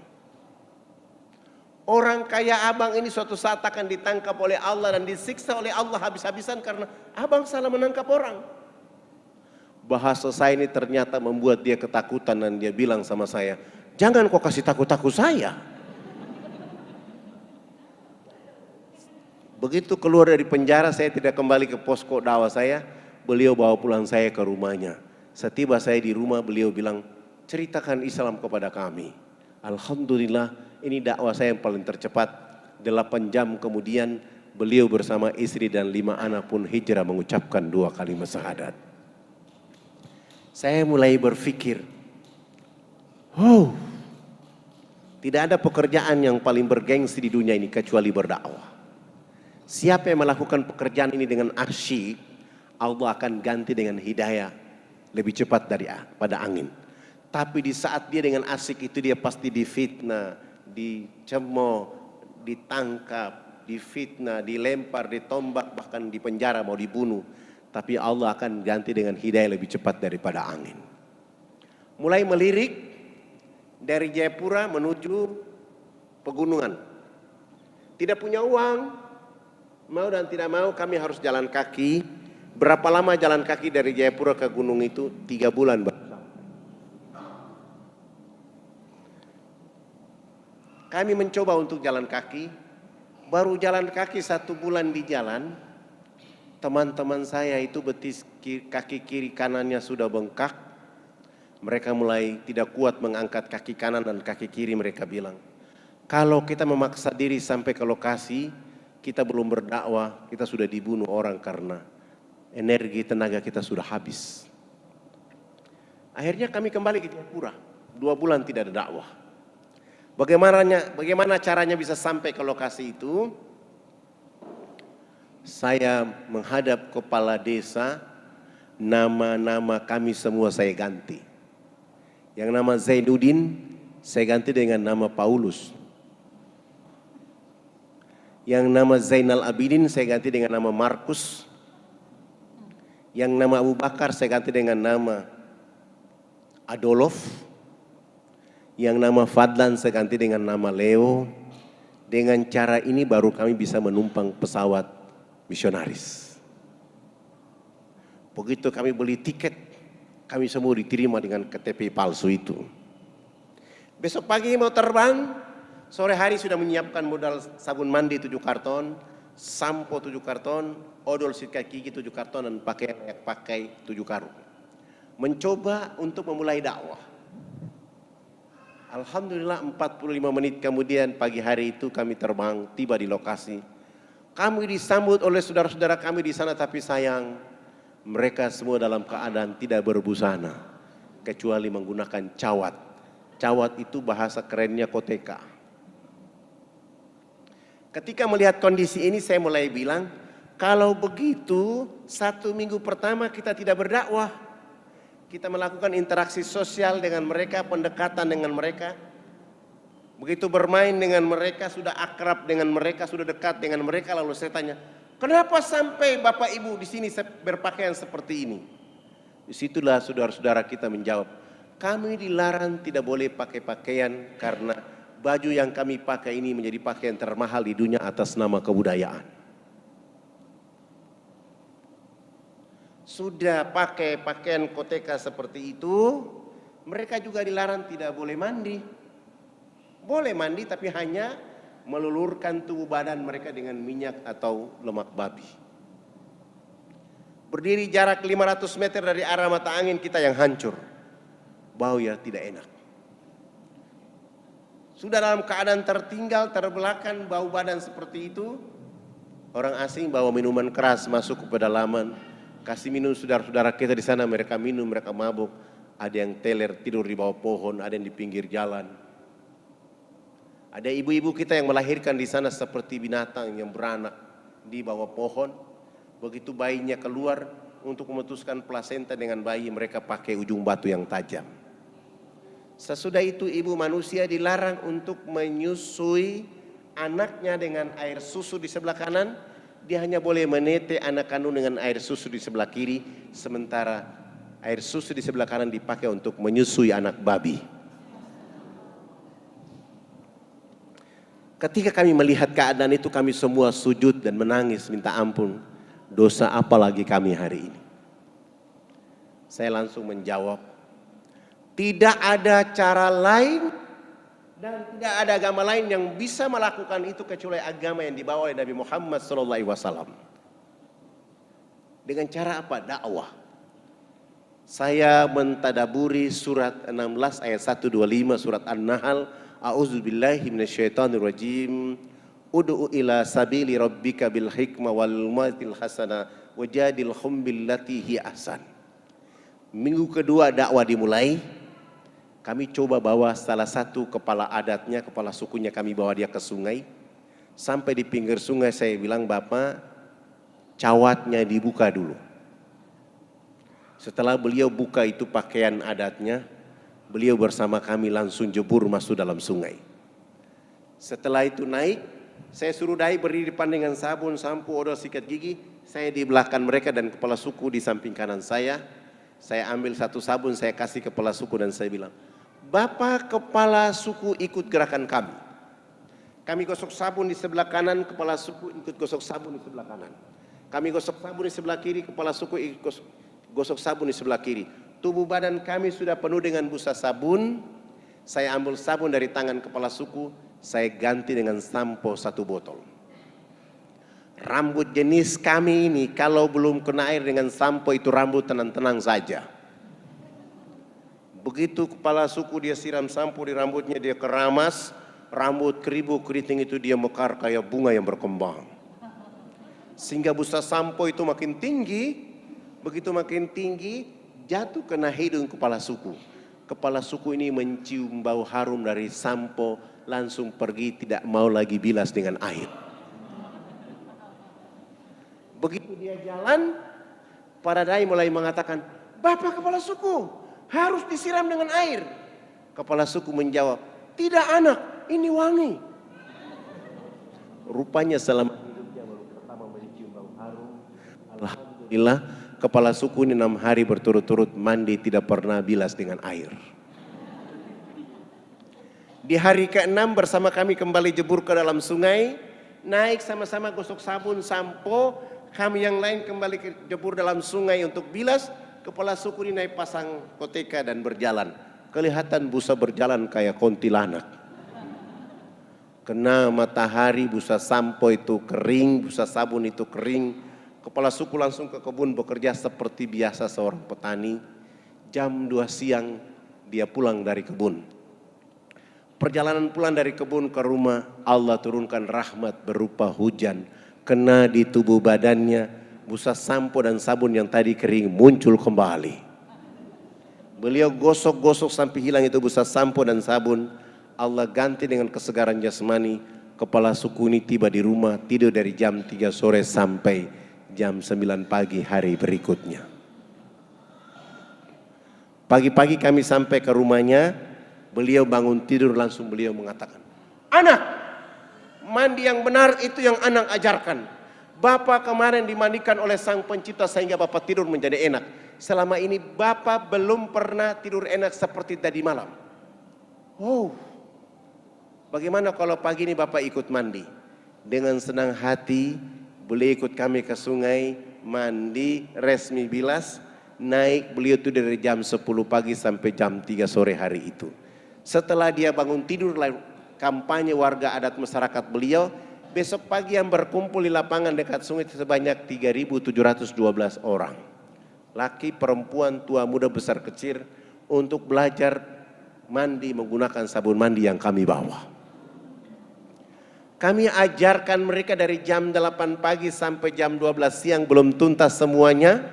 Orang kaya abang ini suatu saat akan ditangkap oleh Allah dan disiksa oleh Allah habis-habisan karena abang salah menangkap orang. Bahasa saya ini ternyata membuat dia ketakutan dan dia bilang sama saya, jangan kau kasih takut-takut saya. Begitu keluar dari penjara, saya tidak kembali ke posko dakwah saya. Beliau bawa pulang saya ke rumahnya. Setiba saya di rumah, beliau bilang, ceritakan Islam kepada kami. Alhamdulillah, ini dakwah saya yang paling tercepat. 8 jam kemudian, beliau bersama istri dan 5 anak pun hijrah mengucapkan 2 kalimat syahadat. Saya mulai berpikir, tidak ada pekerjaan yang paling bergengsi di dunia ini kecuali berdakwah. Siapa yang melakukan pekerjaan ini dengan asyik, Allah akan ganti dengan hidayah lebih cepat daripada angin. Tapi di saat dia dengan asyik itu dia pasti difitnah, dicemooh, ditangkap, difitnah, dilempar, ditombak, bahkan dipenjara mau dibunuh. Tapi Allah akan ganti dengan hidayah lebih cepat daripada angin. Mulai melirik dari Jayapura menuju pegunungan. Tidak punya uang, mau dan tidak mau kami harus jalan kaki. Berapa lama jalan kaki dari Jayapura ke gunung itu? 3 bulan. Kami mencoba untuk jalan kaki. Baru jalan kaki 1 bulan di jalan, teman-teman saya itu betis kaki kiri kanannya sudah bengkak. Mereka mulai tidak kuat mengangkat kaki kanan dan kaki kiri. Mereka bilang, kalau kita memaksa diri sampai ke lokasi, kita belum berdakwah, kita sudah dibunuh orang karena energi tenaga kita sudah habis. Akhirnya kami kembali ke Jayapura. 2 bulan tidak ada dakwah. Bagaimana caranya bisa sampai ke lokasi itu? Saya menghadap kepala desa, nama-nama kami semua saya ganti. Yang nama Zainuddin saya ganti dengan nama Paulus. Yang nama Zainal Abidin saya ganti dengan nama Markus. Yang nama Abu Bakar saya ganti dengan nama Adolf. Yang nama Fadlan saya ganti dengan nama Leo. Dengan cara ini baru kami bisa menumpang pesawat misionaris. Begitu kami beli tiket, kami semua diterima dengan KTP palsu itu. Besok pagi mau terbang, sore hari sudah menyiapkan modal sabun mandi 7 karton, sampo 7 karton, odol sikat gigi 7 karton, dan pakaian layak pakai 7 karung. Mencoba untuk memulai dakwah. Alhamdulillah 45 menit kemudian pagi hari itu kami terbang, tiba di lokasi. Kami disambut oleh saudara-saudara kami di sana, tapi sayang mereka semua dalam keadaan tidak berbusana kecuali menggunakan cawat. Cawat itu bahasa kerennya koteka. Ketika melihat kondisi ini saya mulai bilang, kalau begitu 1 minggu pertama kita tidak berdakwah. Kita melakukan interaksi sosial dengan mereka, pendekatan dengan mereka. Begitu bermain dengan mereka, sudah akrab dengan mereka, sudah dekat dengan mereka, lalu saya tanya, kenapa sampai Bapak Ibu di sini berpakaian seperti ini? Disitulah saudara-saudara kita menjawab, kami dilarang tidak boleh pakai pakaian karena baju yang kami pakai ini menjadi pakaian termahal di dunia atas nama kebudayaan. Sudah pakai pakaian koteka seperti itu, mereka juga dilarang tidak boleh mandi. Boleh mandi tapi hanya melulurkan tubuh badan mereka dengan minyak atau lemak babi. Berdiri jarak 500 meter dari arah mata angin kita yang hancur. Bau ya tidak enak. Sudah dalam keadaan tertinggal, terbelakang, bau badan seperti itu. Orang asing bawa minuman keras masuk ke pedalaman. Kasih minum saudara-saudara kita di sana, mereka minum, mereka mabuk. Ada yang teler tidur di bawah pohon, ada yang di pinggir jalan. Ada ibu-ibu kita yang melahirkan di sana seperti binatang yang beranak di bawah pohon. Begitu bayinya keluar untuk memutuskan plasenta dengan bayi, mereka pakai ujung batu yang tajam. Sesudah itu ibu manusia dilarang untuk menyusui anaknya dengan air susu di sebelah kanan. Dia hanya boleh menete anak kandung dengan air susu di sebelah kiri. Sementara air susu di sebelah kanan dipakai untuk menyusui anak babi. Ketika kami melihat keadaan itu, kami semua sujud dan menangis minta ampun. Dosa apa lagi kami hari ini? Saya langsung menjawab, tidak ada cara lain dan tidak ada agama lain yang bisa melakukan itu kecuali agama yang dibawa oleh Nabi Muhammad SAW. Dengan cara apa? Dakwah. Saya mentadaburi surat 16 ayat 125 surat An-Nahl. A'udzubillahi minasyaitonirrajim. Ud'u ila sabili rabbika bil hikmah wal mau'izatil hasanah wajadilhum billati hi ahsan. Minggu kedua dakwah dimulai. Kami coba bawa salah satu kepala adatnya, kepala sukunya, kami bawa dia ke sungai. Sampai di pinggir sungai saya bilang, Bapak, cawatnya dibuka dulu. Setelah beliau buka itu pakaian adatnya, beliau bersama kami langsung jebur masuk dalam sungai. Setelah itu naik, saya suruh dai berdiri depan dengan sabun, sampo, odol sikat gigi. Saya di belakang mereka dan kepala suku di samping kanan saya. Saya ambil satu sabun, saya kasih kepala suku dan saya bilang, Bapak kepala suku ikut gerakan kami. Kami gosok sabun di sebelah kanan, kepala suku ikut gosok sabun di sebelah kanan. Kami gosok sabun di sebelah kiri, kepala suku ikut gosok sabun di sebelah kiri. Tubuh badan kami sudah penuh dengan busa sabun. Saya ambil sabun dari tangan kepala suku, saya ganti dengan sampo 1 botol. Rambut jenis kami ini kalau belum kena air dengan sampo itu rambut tenang-tenang saja. Begitu kepala suku dia siram sampo di rambutnya, dia keramas, rambut keribu keriting itu dia mekar kayak bunga yang berkembang. Sehingga busa sampo itu makin tinggi, Begitu makin tinggi, jatuh kena hidung kepala suku. Kepala suku ini mencium bau harum dari sampo, langsung pergi, tidak mau lagi bilas dengan air. Begitu dia jalan, para dai mulai mengatakan, "Bapak kepala suku, harus disiram dengan air." Kepala suku menjawab, "Tidak anak, ini wangi." Rupanya selama hidupnya baru pertama mencium bau harum. Alhamdulillah, kepala suku ini 6 hari berturut-turut mandi tidak pernah bilas dengan air. Di hari ke-6 bersama kami kembali jebur ke dalam sungai, naik sama-sama gosok sabun, sampo. Kami yang lain kembali jebur dalam sungai untuk bilas. Kepala suku ini naik pasang koteka dan berjalan. Kelihatan busa berjalan kayak kuntilanak. Kena matahari, busa sampo itu kering, busa sabun itu kering. Kepala suku langsung ke kebun bekerja seperti biasa seorang petani. Jam 2 siang dia pulang dari kebun. Perjalanan pulang dari kebun ke rumah, Allah turunkan rahmat berupa hujan. Kena di tubuh badannya, busa sampo dan sabun yang tadi kering muncul kembali. Beliau gosok-gosok sampai hilang itu busa sampo dan sabun. Allah ganti dengan kesegaran jasmani. Kepala suku ini tiba di rumah, tidur dari jam 3 sore sampai jam 9 pagi hari berikutnya. Pagi-pagi kami sampai ke rumahnya, beliau bangun tidur langsung beliau mengatakan, "Anak, mandi yang benar itu yang anak ajarkan. Bapak kemarin dimandikan oleh Sang Pencipta sehingga Bapak tidur menjadi enak. Selama ini Bapak belum pernah tidur enak seperti tadi malam." Oh, bagaimana kalau pagi ini Bapak ikut mandi? Dengan senang hati beliau ikut kami ke sungai, mandi, resmi bilas, naik beliau itu dari jam 10 pagi sampai jam 3 sore hari itu. Setelah dia bangun tidur, kampanye warga adat masyarakat beliau, besok pagi yang berkumpul di lapangan dekat sungai sebanyak 3.712 orang. Laki, perempuan, tua, muda, besar, kecil untuk belajar mandi menggunakan sabun mandi yang kami bawa. Kami ajarkan mereka dari jam 8 pagi sampai jam 12 siang belum tuntas semuanya.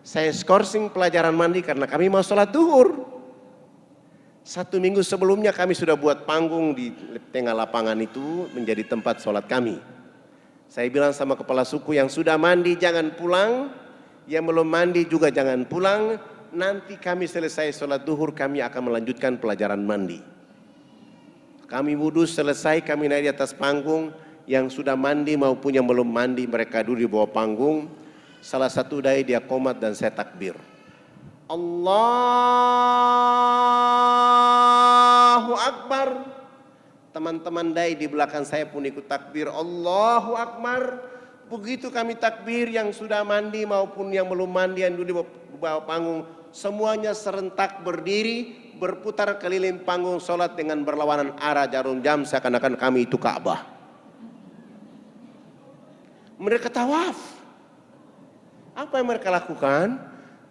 Saya skorsing pelajaran mandi karena kami mau sholat duhur. 1 minggu sebelumnya kami sudah buat panggung di tengah lapangan itu menjadi tempat sholat kami. Saya bilang sama kepala suku, yang sudah mandi jangan pulang, yang belum mandi juga jangan pulang. Nanti kami selesai sholat duhur kami akan melanjutkan pelajaran mandi. Kami wudhu selesai, kami naik di atas panggung. Yang sudah mandi maupun yang belum mandi mereka duduk di bawah panggung. Salah satu dai dia qomat dan saya takbir. Allahu Akbar. Teman-teman dai di belakang saya pun ikut takbir. Allahu Akbar. Begitu kami takbir, yang sudah mandi maupun yang belum mandi yang duduk di bawah panggung, semuanya serentak berdiri, berputar keliling panggung sholat dengan berlawanan arah jarum jam seakan-akan kami itu Ka'bah. Mereka tawaf. Apa yang mereka lakukan?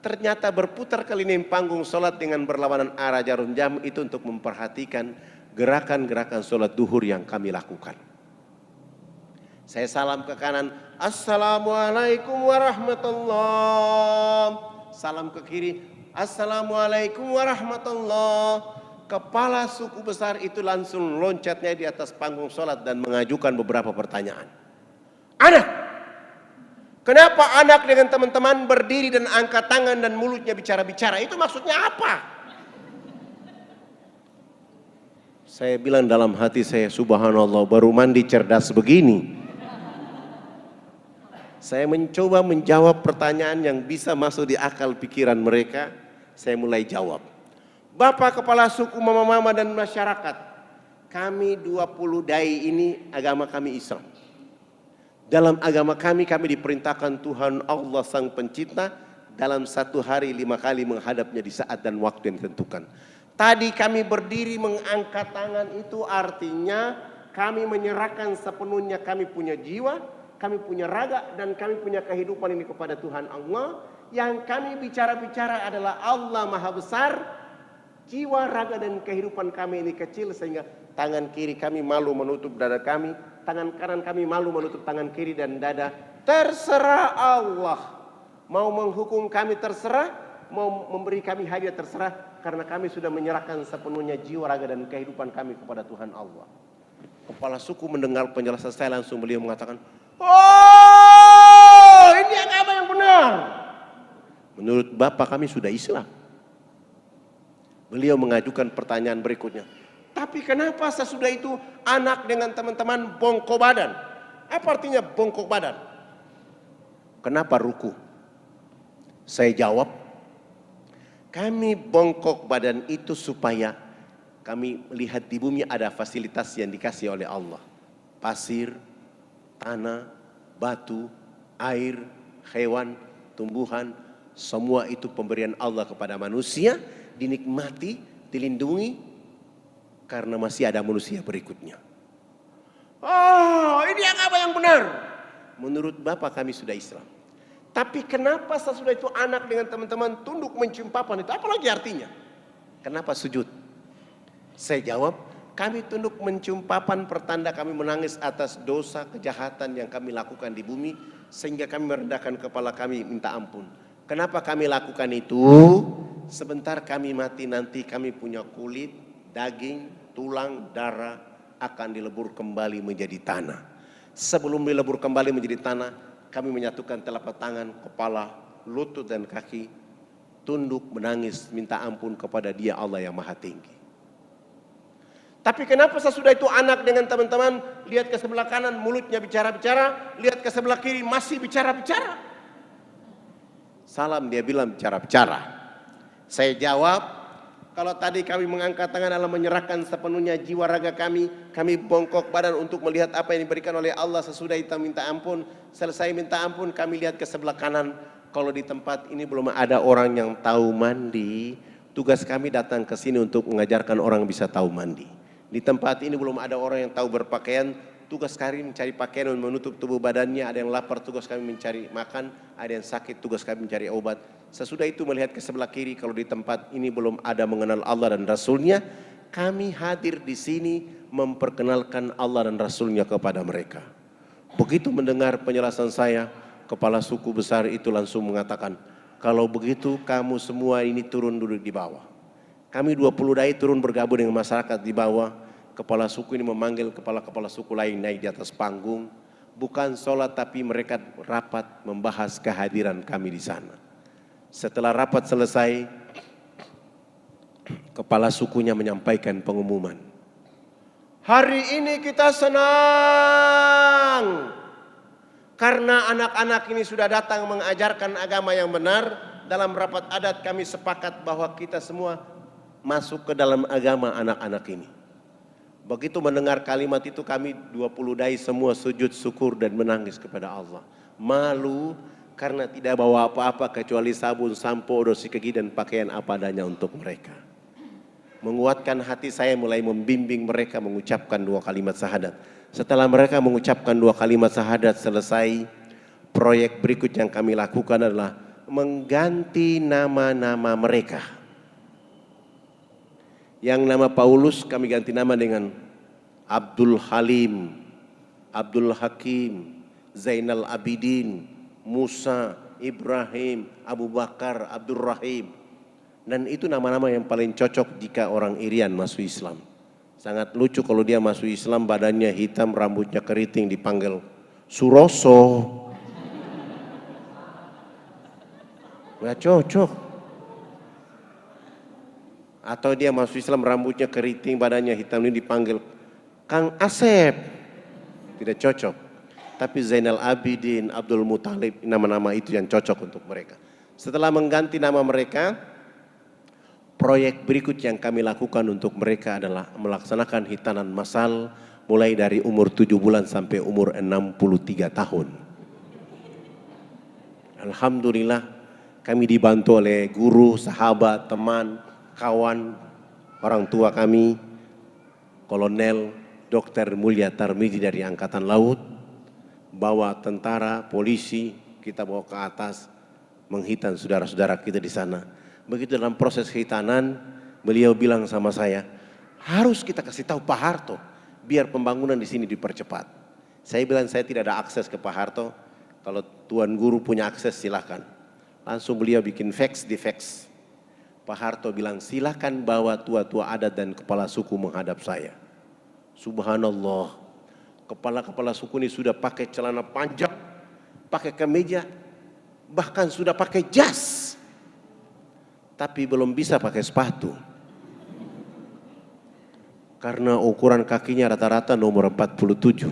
Ternyata berputar keliling panggung sholat dengan berlawanan arah jarum jam itu untuk memperhatikan gerakan-gerakan sholat duhur yang kami lakukan. Saya salam ke kanan, Assalamualaikum warahmatullahi. Salam ke kiri, Assalamualaikum warahmatullahi. Kepala suku besar itu langsung loncatnya di atas panggung sholat dan mengajukan beberapa pertanyaan. Anak, kenapa anak dengan teman-teman berdiri dan angkat tangan dan mulutnya bicara-bicara? Itu maksudnya apa? Saya bilang dalam hati saya, subhanallah, baru mandi cerdas begini. Saya mencoba menjawab pertanyaan yang bisa masuk di akal pikiran mereka. Saya mulai jawab. Bapak kepala suku, mama-mama dan masyarakat, kami 20 dai ini agama kami Islam. Dalam agama kami diperintahkan Tuhan Allah Sang Pencipta dalam 1 hari 5 kali menghadapnya di saat dan waktu yang ditentukan. Tadi kami berdiri mengangkat tangan, itu artinya kami menyerahkan sepenuhnya kami punya jiwa, kami punya raga, dan kami punya kehidupan ini kepada Tuhan Allah. Yang kami bicara-bicara adalah Allah Maha Besar. Jiwa, raga, dan kehidupan kami ini kecil sehingga tangan kiri kami malu menutup dada kami, tangan kanan kami malu menutup tangan kiri dan dada. Terserah Allah. Mau menghukum kami terserah, mau memberi kami hadiah terserah, karena kami sudah menyerahkan sepenuhnya jiwa, raga dan kehidupan kami kepada Tuhan Allah. Kepala suku mendengar penjelasan saya, langsung beliau mengatakan, oh, ini agama yang benar. Menurut Bapak kami sudah Islam. Beliau mengajukan pertanyaan berikutnya, tapi kenapa sesudah itu anak dengan teman-teman bongkok badan? Apa artinya bongkok badan? Kenapa ruku? Saya jawab, kami bongkok badan itu supaya kami melihat di bumi ada fasilitas yang dikasih oleh Allah. Pasir, tanah, batu, air, hewan, tumbuhan, semua itu pemberian Allah kepada manusia, dinikmati, dilindungi, karena masih ada manusia berikutnya. Oh, ini agama yang benar. Menurut Bapak kami sudah Islam. Tapi kenapa sesudah itu anak dengan teman-teman tunduk mencium papan itu? Apalagi artinya? Kenapa sujud? Saya jawab, kami tunduk mencium papan pertanda kami menangis atas dosa kejahatan yang kami lakukan di bumi, sehingga kami merendahkan kepala kami minta ampun. Kenapa kami lakukan itu? Sebentar kami mati nanti kami punya kulit, daging, tulang, darah akan dilebur kembali menjadi tanah. Sebelum dilebur kembali menjadi tanah, kami menyatukan telapak tangan, kepala, lutut dan kaki, tunduk menangis minta ampun kepada Dia Allah yang Maha Tinggi. Tapi kenapa sesudah itu anak dengan teman-teman lihat ke sebelah kanan mulutnya bicara-bicara, lihat ke sebelah kiri masih bicara-bicara? Salam dia bilang bicara-bicara. Saya jawab, kalau tadi kami mengangkat tangan dalam menyerahkan sepenuhnya jiwa raga kami bongkok badan untuk melihat apa yang diberikan oleh Allah. Sesudah itu minta ampun, selesai minta ampun kami lihat ke sebelah kanan. Kalau di tempat ini belum ada orang yang tahu mandi, tugas kami datang ke sini untuk mengajarkan orang bisa tahu mandi. Di tempat ini belum ada orang yang tahu berpakaian, tugas kami mencari pakaian dan menutup tubuh badannya. Ada yang lapar, tugas kami mencari makan. Ada yang sakit, tugas kami mencari obat. Sesudah itu melihat ke sebelah kiri, kalau di tempat ini belum ada mengenal Allah dan Rasulnya, kami hadir di sini memperkenalkan Allah dan Rasulnya kepada mereka. Begitu mendengar penjelasan saya, kepala suku besar itu langsung mengatakan, kalau begitu kamu semua ini turun duduk di bawah. Kami 20 dai turun bergabung dengan masyarakat di bawah. Kepala suku ini memanggil kepala-kepala suku lain naik di atas panggung. Bukan sholat tapi mereka rapat membahas kehadiran kami di sana. Setelah rapat selesai, kepala sukunya menyampaikan pengumuman. Hari ini kita senang karena anak-anak ini sudah datang mengajarkan agama yang benar. Dalam rapat adat kami sepakat bahwa kita semua masuk ke dalam agama anak-anak ini. Begitu mendengar kalimat itu kami 20 dai semua sujud syukur dan menangis kepada Allah. Malu karena tidak bawa apa-apa kecuali sabun, sampo, sikat gigi dan pakaian apa adanya untuk mereka. Menguatkan hati saya mulai membimbing mereka mengucapkan 2 kalimat syahadat. Setelah mereka mengucapkan 2 kalimat syahadat selesai, proyek berikut yang kami lakukan adalah mengganti nama-nama mereka. Yang nama Paulus kami ganti nama dengan Abdul Halim, Abdul Hakim, Zainal Abidin, Musa, Ibrahim, Abu Bakar, Abdul Rahim. Dan itu nama-nama yang paling cocok jika orang Irian masuk Islam. Sangat lucu kalau dia masuk Islam, badannya hitam, rambutnya keriting, dipanggil Suroso. Nggak cocok. Atau dia masuk Islam rambutnya keriting, badannya hitam, ini dipanggil Kang Asep. Tidak cocok. Tapi Zainal Abidin, Abdul Muthalib, nama-nama itu yang cocok untuk mereka. Setelah mengganti nama mereka, proyek berikut yang kami lakukan untuk mereka adalah melaksanakan hitanan massal mulai dari umur 7 bulan sampai umur 63 tahun. Alhamdulillah kami dibantu oleh guru, sahabat, teman, kawan, orang tua kami, Kolonel Dr. Mulya Tarmizi dari Angkatan Laut, bawa tentara, polisi, kita bawa ke atas, menghitan saudara-saudara kita di sana. Begitu dalam proses hitanan, beliau bilang sama saya, harus kita kasih tahu Pak Harto, biar pembangunan di sini dipercepat. Saya bilang saya tidak ada akses ke Pak Harto, kalau Tuan Guru punya akses silakan. Langsung beliau bikin fax di fax. Pak Harto bilang, silakan bawa tua-tua adat dan kepala suku menghadap saya. Subhanallah, kepala-kepala suku ini sudah pakai celana panjang, pakai kemeja, bahkan sudah pakai jas. Tapi belum bisa pakai sepatu. Karena ukuran kakinya rata-rata nomor 47.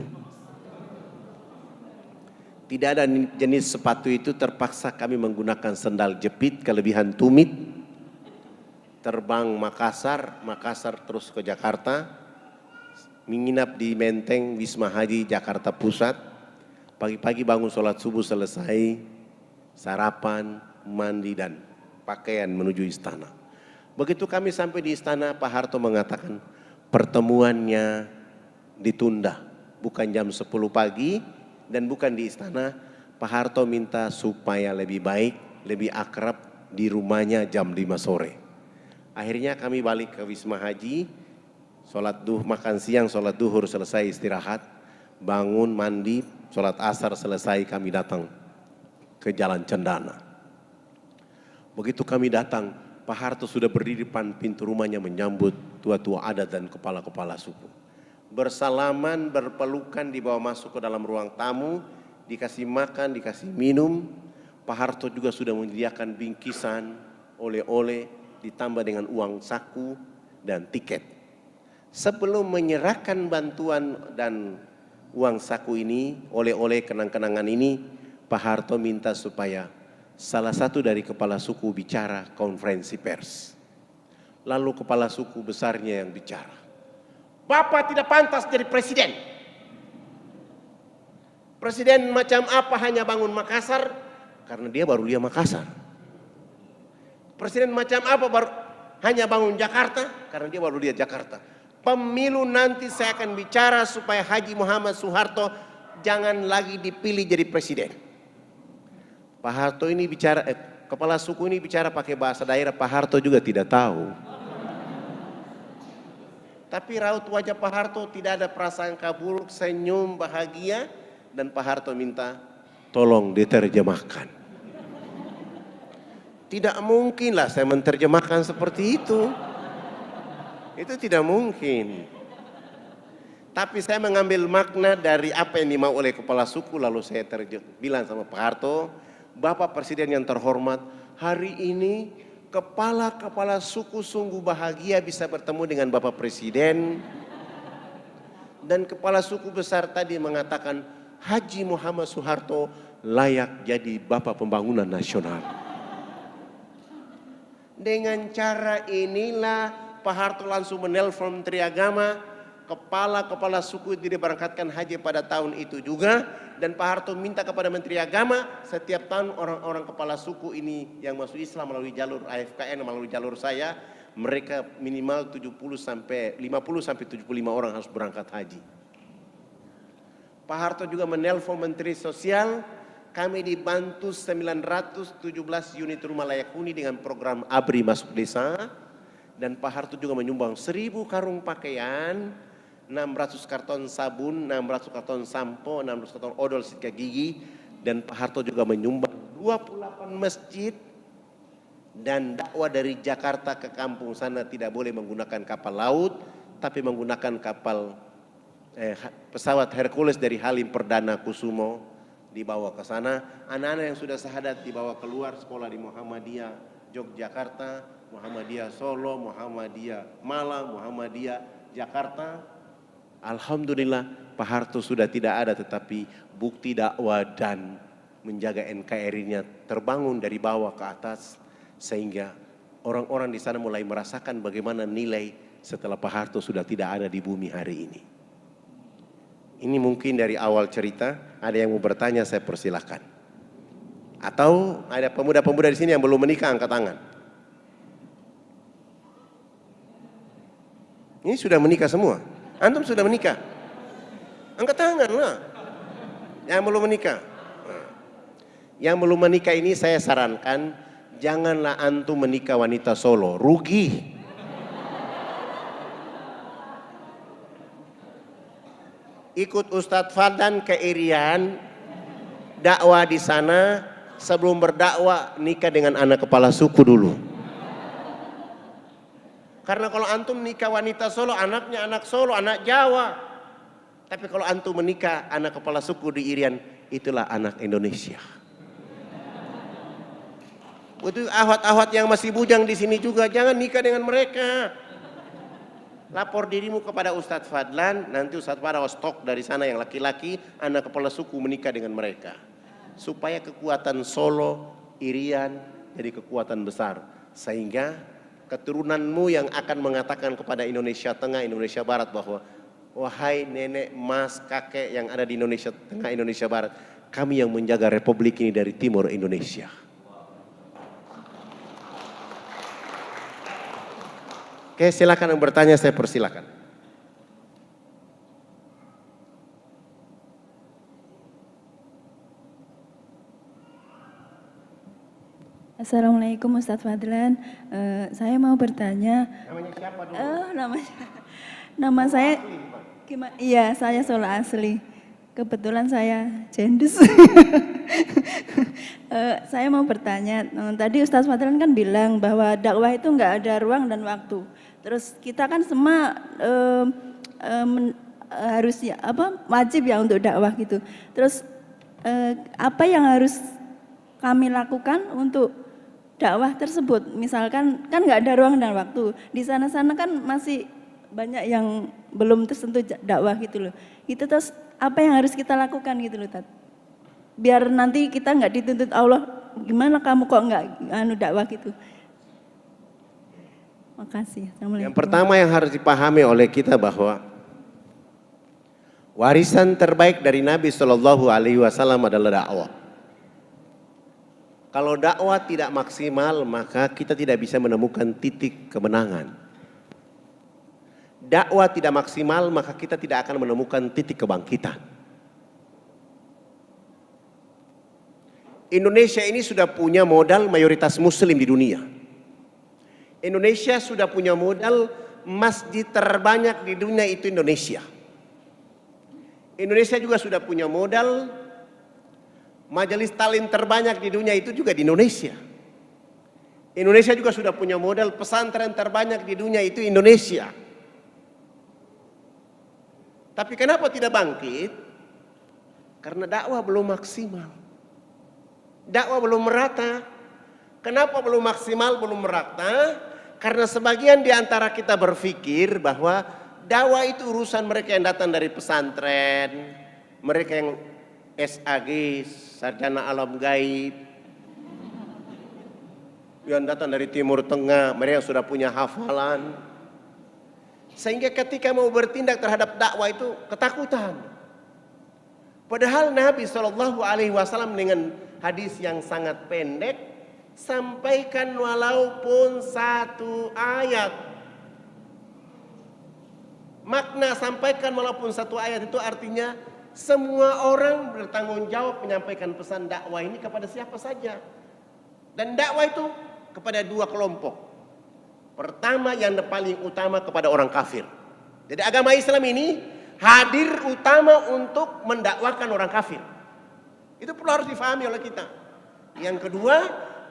Tidak ada jenis sepatu itu, terpaksa kami menggunakan sendal jepit kelebihan tumit. Terbang Makassar terus ke Jakarta. Menginap di Menteng Wisma Haji Jakarta Pusat. Pagi-pagi bangun sholat subuh selesai, sarapan, mandi dan pakaian menuju istana. Begitu kami sampai di istana, Pak Harto mengatakan pertemuannya ditunda. Bukan jam 10 pagi dan bukan di istana. Pak Harto minta supaya lebih baik, lebih akrab di rumahnya jam 5 sore. Akhirnya kami balik ke Wisma Haji, sholat duhur, makan siang, sholat duhur selesai, istirahat, bangun, mandi, sholat asar selesai, kami datang ke Jalan Cendana. Begitu kami datang, Pak Harto sudah berdiri depan pintu rumahnya menyambut tua-tua adat dan kepala-kepala suku. Bersalaman, berpelukan, dibawa masuk ke dalam ruang tamu, dikasih makan, dikasih minum. Pak Harto juga sudah menyediakan bingkisan, oleh-oleh, ditambah dengan uang saku dan tiket. Sebelum menyerahkan bantuan dan uang saku ini, oleh-oleh kenang-kenangan ini, Pak Harto minta supaya salah satu dari kepala suku bicara konferensi pers. Lalu kepala suku besarnya yang bicara. Bapak tidak pantas jadi presiden. Presiden macam apa hanya bangun Makassar? Karena dia baru lihat Makassar. Presiden macam apa baru hanya bangun Jakarta? Karena dia baru lihat Jakarta. Pemilu nanti saya akan bicara supaya Haji Muhammad Soeharto jangan lagi dipilih jadi presiden. Pak Harto ini bicara, kepala suku ini bicara pakai bahasa daerah, Pak Harto juga tidak tahu. Tapi raut wajah Pak Harto tidak ada prasangka buruk, senyum bahagia, dan Pak Harto minta tolong diterjemahkan. Tidak mungkinlah saya menerjemahkan seperti itu. Itu tidak mungkin. Tapi saya mengambil makna dari apa yang dimau oleh kepala suku, lalu saya bilang sama Pak Harto, Bapak Presiden yang terhormat, hari ini kepala-kepala suku sungguh bahagia bisa bertemu dengan Bapak Presiden. Dan kepala suku besar tadi mengatakan Haji Muhammad Soeharto layak jadi Bapak Pembangunan Nasional. Dengan cara inilah Pak Harto langsung menelpon Menteri Agama, kepala-kepala suku itu diberangkatkan haji pada tahun itu juga. Dan Pak Harto minta kepada Menteri Agama, setiap tahun orang-orang kepala suku ini yang masuk Islam melalui jalur AFKN, melalui jalur saya, mereka minimal 50 sampai 75 orang harus berangkat haji. Pak Harto juga menelpon Menteri Sosial, kami dibantu 917 unit rumah layak huni dengan program ABRI masuk desa. Dan Pak Harto juga menyumbang 1000 karung pakaian, 600 karton sabun, 600 karton sampo, 600 karton odol sikat gigi. Dan Pak Harto juga menyumbang 28 masjid. Dan dakwah dari Jakarta ke kampung sana tidak boleh menggunakan kapal laut, tapi menggunakan kapal pesawat Hercules dari Halim Perdana Kusumo. Dibawa ke sana, anak-anak yang sudah syahadat dibawa keluar sekolah di Muhammadiyah Yogyakarta, Muhammadiyah Solo, Muhammadiyah Malang, Muhammadiyah Jakarta. Alhamdulillah Pak Harto sudah tidak ada, tetapi bukti dakwah dan menjaga NKRI-nya terbangun dari bawah ke atas, sehingga orang-orang di sana mulai merasakan bagaimana nilai setelah Pak Harto sudah tidak ada di bumi hari ini. Ini mungkin dari awal cerita. Ada yang mau bertanya, saya persilahkan. Atau ada pemuda-pemuda di sini yang belum menikah, angkat tangan. Ini sudah menikah semua. Antum sudah menikah? Angkat tangan lah. Yang belum menikah. Yang belum menikah ini saya sarankan, janganlah antum menikah wanita Solo, rugi. Ikut Ustadz Fadlan ke Irian, dakwah di sana, sebelum berdakwah nikah dengan anak kepala suku dulu. Karena kalau antum nikah wanita Solo, anaknya anak Solo, anak Jawa. Tapi kalau antum menikah anak kepala suku di Irian, itulah anak Indonesia. Itu ahwat-ahwat yang masih bujang di sini juga, jangan nikah dengan mereka. Lapor dirimu kepada Ustadz Fadlan, nanti Ustadz Fadlan stok dari sana yang laki-laki, anak kepala suku menikah dengan mereka. Supaya kekuatan Solo, Irian jadi kekuatan besar. Sehingga keturunanmu yang akan mengatakan kepada Indonesia Tengah, Indonesia Barat bahwa wahai nenek, mas, kakek yang ada di Indonesia Tengah, Indonesia Barat, kami yang menjaga republik ini dari timur Indonesia. Oke, silakan yang bertanya, saya persilakan. Assalamualaikum Ustadz Fadlan, saya mau bertanya. Namanya siapa dulu? Nama saya, iya saya Solo asli. Kebetulan saya jendus. Saya mau bertanya, tadi Ustadz Fadlan kan bilang bahwa dakwah itu nggak ada ruang dan waktu. Terus kita kan semua harusnya wajib ya untuk dakwah gitu. Terus apa yang harus kami lakukan untuk dakwah tersebut? Misalkan kan nggak ada ruang dan waktu. Di sana-sana kan masih banyak yang belum tersentuh dakwah gitu loh. Itu terus apa yang harus kita lakukan gitu loh, Tat? Biar nanti kita nggak dituntut Allah, gimana kamu kok nggak dakwah gitu. Makasih. Assalamualaikum. Yang pertama yang harus dipahami oleh kita bahwa warisan terbaik dari Nabi Shallallahu Alaihi Wasallam adalah dakwah. Kalau dakwah tidak maksimal, maka kita tidak bisa menemukan titik kemenangan. Dakwah tidak maksimal, maka kita tidak akan menemukan titik kebangkitan. Indonesia ini sudah punya modal mayoritas muslim di dunia. Indonesia sudah punya modal masjid terbanyak di dunia, itu Indonesia. Indonesia juga sudah punya modal majelis taklim terbanyak di dunia, itu juga di Indonesia. Indonesia juga sudah punya modal pesantren terbanyak di dunia, itu Indonesia. Tapi kenapa tidak bangkit? Karena dakwah belum maksimal. Dakwah belum merata. Kenapa belum maksimal, belum merata? Karena sebagian di antara kita berpikir bahwa dakwah itu urusan mereka yang datang dari pesantren, mereka yang SAG, sarjana alam gaib, yang datang dari Timur Tengah, mereka sudah punya hafalan. Sehingga ketika mau bertindak terhadap dakwah itu ketakutan. Padahal Nabi SAW dengan hadis yang sangat pendek sampaikan walaupun satu ayat. Makna sampaikan walaupun satu ayat itu artinya semua orang bertanggung jawab menyampaikan pesan dakwah ini kepada siapa saja. Dan dakwah itu kepada dua kelompok. Pertama, yang paling utama kepada orang kafir. Jadi agama Islam ini hadir utama untuk mendakwakan orang kafir. Itu perlu harus difahami oleh kita. Yang kedua,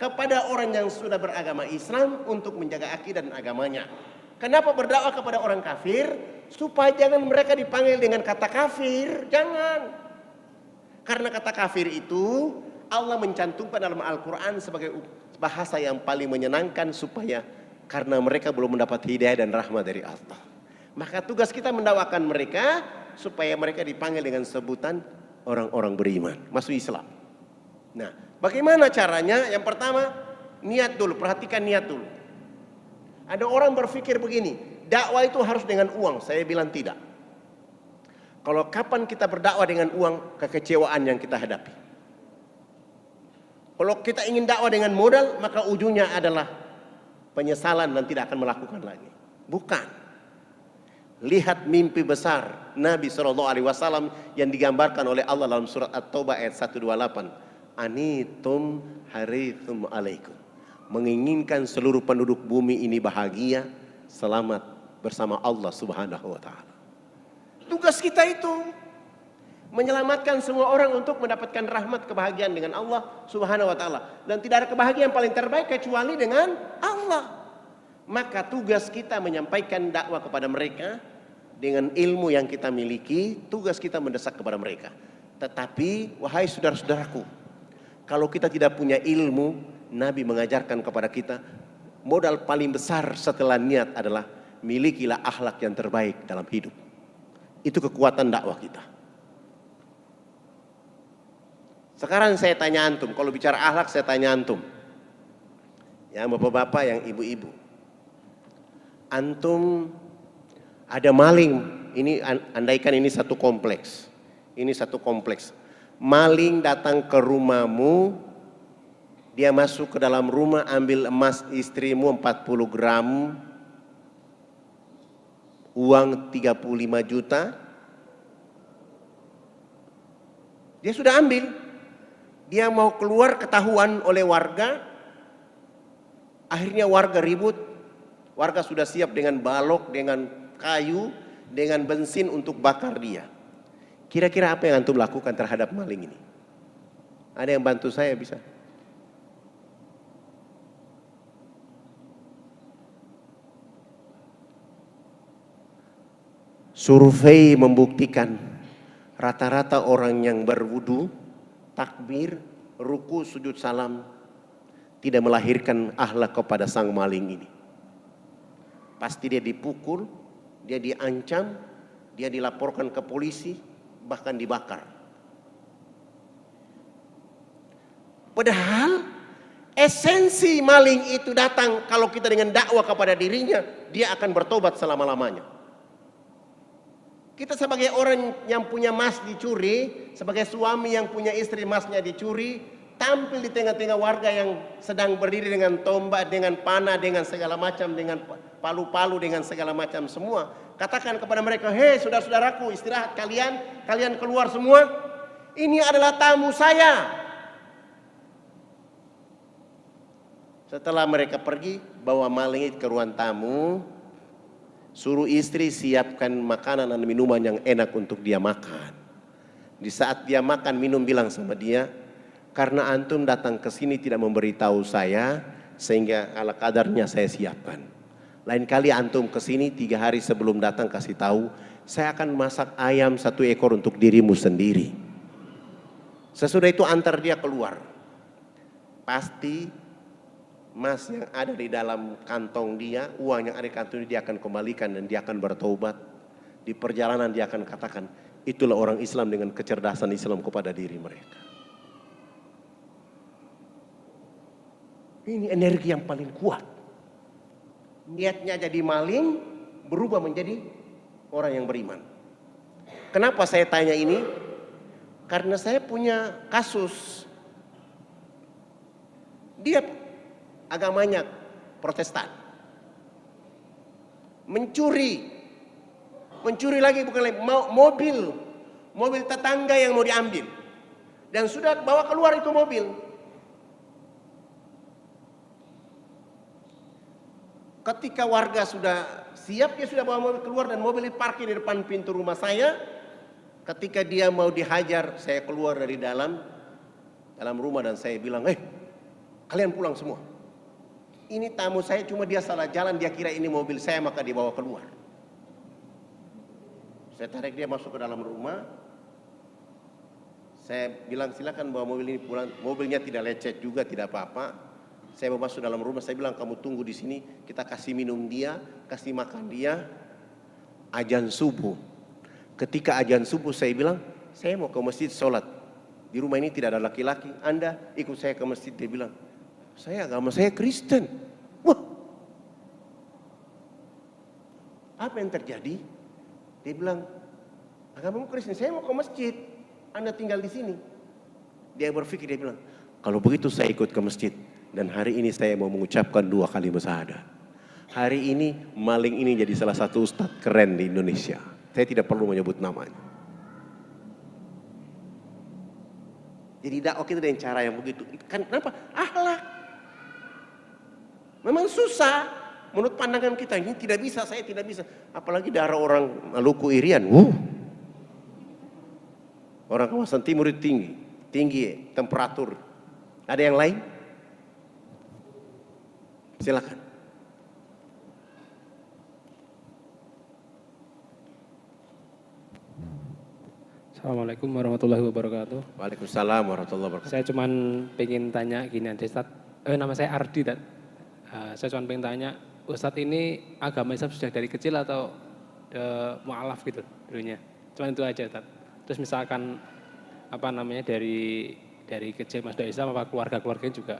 kepada orang yang sudah beragama Islam untuk menjaga akidah dan agamanya. Kenapa berdakwah kepada orang kafir? Supaya jangan mereka dipanggil dengan kata kafir. Jangan. Karena kata kafir itu Allah mencantumkan dalam Al-Quran sebagai bahasa yang paling menyenangkan, supaya karena mereka belum mendapat hidayah dan rahmat dari Allah. Maka tugas kita mendakwakan mereka supaya mereka dipanggil dengan sebutan orang-orang beriman, masuk Islam. Nah, bagaimana caranya? Yang pertama, niat dulu, perhatikan niat dulu. Ada orang berpikir begini, dakwah itu harus dengan uang. Saya bilang tidak. Kalau kapan kita berdakwah dengan uang, kekecewaan yang kita hadapi. Kalau kita ingin dakwah dengan modal, maka ujungnya adalah penyesalan dan tidak akan melakukan lagi. Bukan. Lihat mimpi besar Nabi SAW yang digambarkan oleh Allah dalam surat At-Taubah ayat 128. Anitum harithum alaikum. Menginginkan seluruh penduduk bumi ini bahagia, selamat bersama Allah Subhanahu wa ta'ala. Tugas kita itu menyelamatkan semua orang untuk mendapatkan rahmat kebahagiaan dengan Allah Subhanahu wa taala. Dan tidak ada kebahagiaan paling terbaik kecuali dengan Allah. Maka tugas kita menyampaikan dakwah kepada mereka dengan ilmu yang kita miliki, tugas kita mendesak kepada mereka. Tetapi wahai saudara-saudaraku, kalau kita tidak punya ilmu, Nabi mengajarkan kepada kita modal paling besar setelah niat adalah milikilah akhlak yang terbaik dalam hidup. Itu kekuatan dakwah kita. Sekarang saya tanya antum, kalau bicara akhlak saya tanya antum. Ya, bapak-bapak yang ibu-ibu. Antum ada maling, ini andaikan ini satu kompleks. Ini satu kompleks. Maling datang ke rumahmu, dia masuk ke dalam rumah ambil emas istrimu 40 gram, uang 35 juta. Dia sudah ambil. Dia mau keluar ketahuan oleh warga. Akhirnya warga ribut. Warga sudah siap dengan balok, dengan kayu, dengan bensin untuk bakar dia. Kira-kira apa yang antum lakukan terhadap maling ini? Ada yang bantu saya bisa? Survei membuktikan rata-rata orang yang berwudu, takbir, ruku, sujud salam tidak melahirkan akhlak kepada sang maling ini. Pasti dia dipukul, dia diancam, dia dilaporkan ke polisi, bahkan dibakar. Padahal esensi maling itu datang kalau kita dengan dakwah kepada dirinya, dia akan bertobat selama-lamanya. Kita sebagai orang yang punya emas dicuri, sebagai suami yang punya istri emasnya dicuri, tampil di tengah-tengah warga yang sedang berdiri dengan tombak, dengan panah, dengan segala macam, dengan palu-palu, dengan segala macam semua. Katakan kepada mereka, hei saudara-saudaraku, istirahat kalian keluar semua. Ini adalah tamu saya. Setelah mereka pergi, bawa maling itu ke ruang tamu. Suruh istri siapkan makanan dan minuman yang enak untuk dia makan. Di saat dia makan minum bilang sama dia, karena antum datang ke sini tidak memberitahu saya, sehingga ala kadarnya saya siapkan. Lain kali antum ke sini 3 hari sebelum datang kasih tahu, saya akan masak ayam 1 ekor untuk dirimu sendiri. Sesudah itu antar dia keluar. Pasti emas yang ada di dalam kantong dia, uang yang ada di kantong dia akan kembalikan dan dia akan bertaubat. Di perjalanan dia akan katakan, itulah orang Islam dengan kecerdasan Islam kepada diri mereka. Ini energi yang paling kuat. Niatnya jadi maling, berubah menjadi orang yang beriman. Kenapa saya tanya ini? Karena saya punya kasus. Dia agamanya Protestan, mencuri lagi bukan lagi mobil tetangga yang mau diambil, dan sudah bawa keluar itu mobil. Ketika warga sudah siap, dia sudah bawa mobil keluar dan mobil diparkir di depan pintu rumah saya. Ketika dia mau dihajar, saya keluar dari dalam rumah dan saya bilang, kalian pulang semua. Ini tamu saya, cuma dia salah jalan, dia kira ini mobil saya, maka dibawa keluar. Saya tarik dia masuk ke dalam rumah. Saya bilang silakan bawa mobil ini pulang. Mobilnya tidak lecet juga, tidak apa-apa. Saya mau masuk dalam rumah, saya bilang kamu tunggu di sini, kita kasih minum dia, kasih makan dia. Azan subuh. Ketika azan subuh saya bilang, saya mau ke masjid sholat. Di rumah ini tidak ada laki-laki, Anda ikut saya ke masjid. Dia bilang, agama saya Kristen. Wah, apa yang terjadi? Dia bilang, agamamu Kristen, saya mau ke masjid, Anda tinggal di sini. Dia berpikir, dia bilang, kalau begitu saya ikut ke masjid. Dan hari ini saya mau mengucapkan 2 kalimat syahadat. Hari ini maling ini jadi salah satu ustadz keren di Indonesia. Saya tidak perlu menyebut namanya. Jadi dakwah kita dengan cara yang begitu. Kenapa? Akhlak. Memang susah. Menurut pandangan kita ini tidak bisa, saya tidak bisa. Apalagi darah orang Maluku Irian. Orang kawasan timur itu tinggi temperatur. Ada yang lain? Silakan. Assalamualaikum warahmatullahi wabarakatuh. Waalaikumsalam warahmatullahi wabarakatuh. Saya cuman pengen tanya gini aja, Ustaz. Nama saya Ardi, Tad. Saya cuman pengen tanya, Ustadz ini agama Islam sudah dari kecil atau mu'alaf gitu dulunya? Cuman itu aja, Tad. Terus misalkan apa namanya dari kecil Mas Islam, apa keluarga-keluarganya juga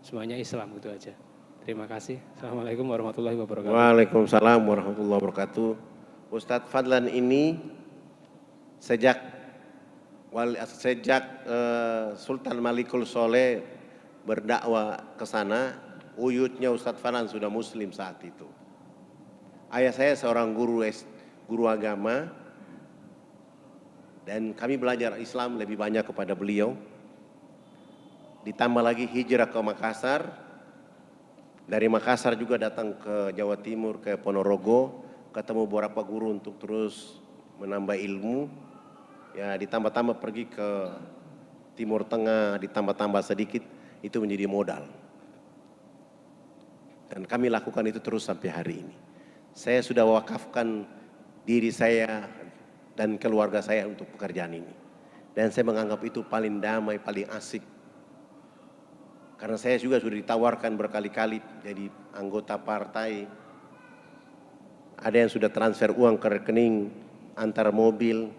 semuanya Islam gitu aja. Terima kasih. Assalamualaikum warahmatullahi wabarakatuh. Waalaikumsalam warahmatullahi wabarakatuh. Ustadz Fadlan ini sejak Sultan Malikul Soleh berdakwah ke sana, uyutnya Ustadz Fadlan sudah muslim saat itu. Ayah saya seorang guru agama, dan kami belajar Islam lebih banyak kepada beliau. Ditambah lagi hijrah ke Makassar, dari Makassar juga datang ke Jawa Timur, ke Ponorogo, ketemu beberapa guru untuk terus menambah ilmu. Ya, ditambah-tambah pergi ke Timur Tengah, ditambah-tambah sedikit, itu menjadi modal. Dan kami lakukan itu terus sampai hari ini. Saya sudah wakafkan diri saya dan keluarga saya untuk pekerjaan ini. Dan saya menganggap itu paling damai, paling asik. Karena saya juga sudah ditawarkan berkali-kali jadi anggota partai. Ada yang sudah transfer uang ke rekening antar mobil,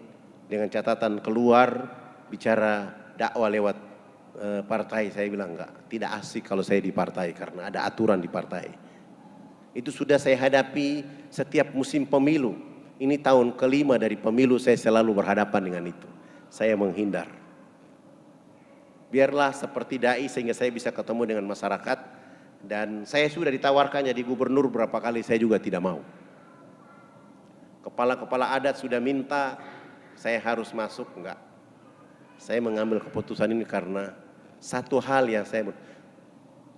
dengan catatan keluar bicara dakwah lewat partai. Saya bilang enggak, tidak asik kalau saya di partai karena ada aturan di partai. Itu sudah saya hadapi setiap musim pemilu. Ini tahun kelima dari pemilu saya selalu berhadapan dengan itu. Saya menghindar. Biarlah seperti dai sehingga saya bisa ketemu dengan masyarakat. Dan saya sudah ditawarkan jadi gubernur berapa kali, saya juga tidak mau. Kepala-kepala adat sudah minta, saya harus masuk, enggak. Saya mengambil keputusan ini karena satu hal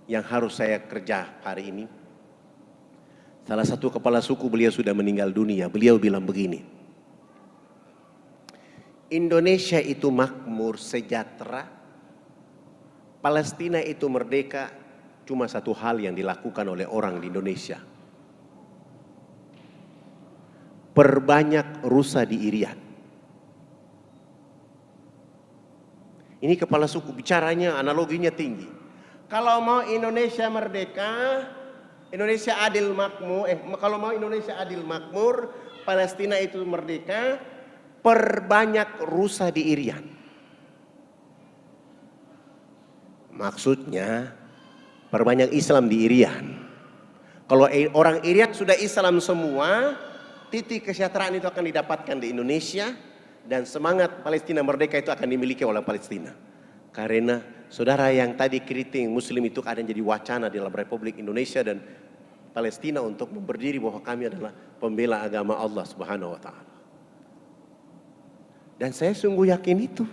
yang harus saya kerja hari ini. Salah satu kepala suku beliau sudah meninggal dunia. Beliau bilang begini, Indonesia itu makmur, sejahtera, Palestina itu merdeka, cuma satu hal yang dilakukan oleh orang di Indonesia. Perbanyak rusa di Irian. Ini kepala suku bicaranya, analoginya tinggi. Kalau mau Indonesia merdeka, Indonesia adil makmur, kalau mau Indonesia adil makmur, Palestina itu merdeka, perbanyak rusa di Irian. Maksudnya perbanyak Islam di Irian. Kalau orang Irian sudah Islam semua, titik kesejahteraan itu akan didapatkan di Indonesia. Dan semangat Palestina merdeka itu akan dimiliki oleh Palestina. Karena saudara yang tadi kritik Muslim itu kadang jadi wacana dalam Republik Indonesia dan Palestina untuk berdiri bahwa kami adalah pembela agama Allah Subhanahu wa Ta'ala. Dan saya sungguh yakin itu.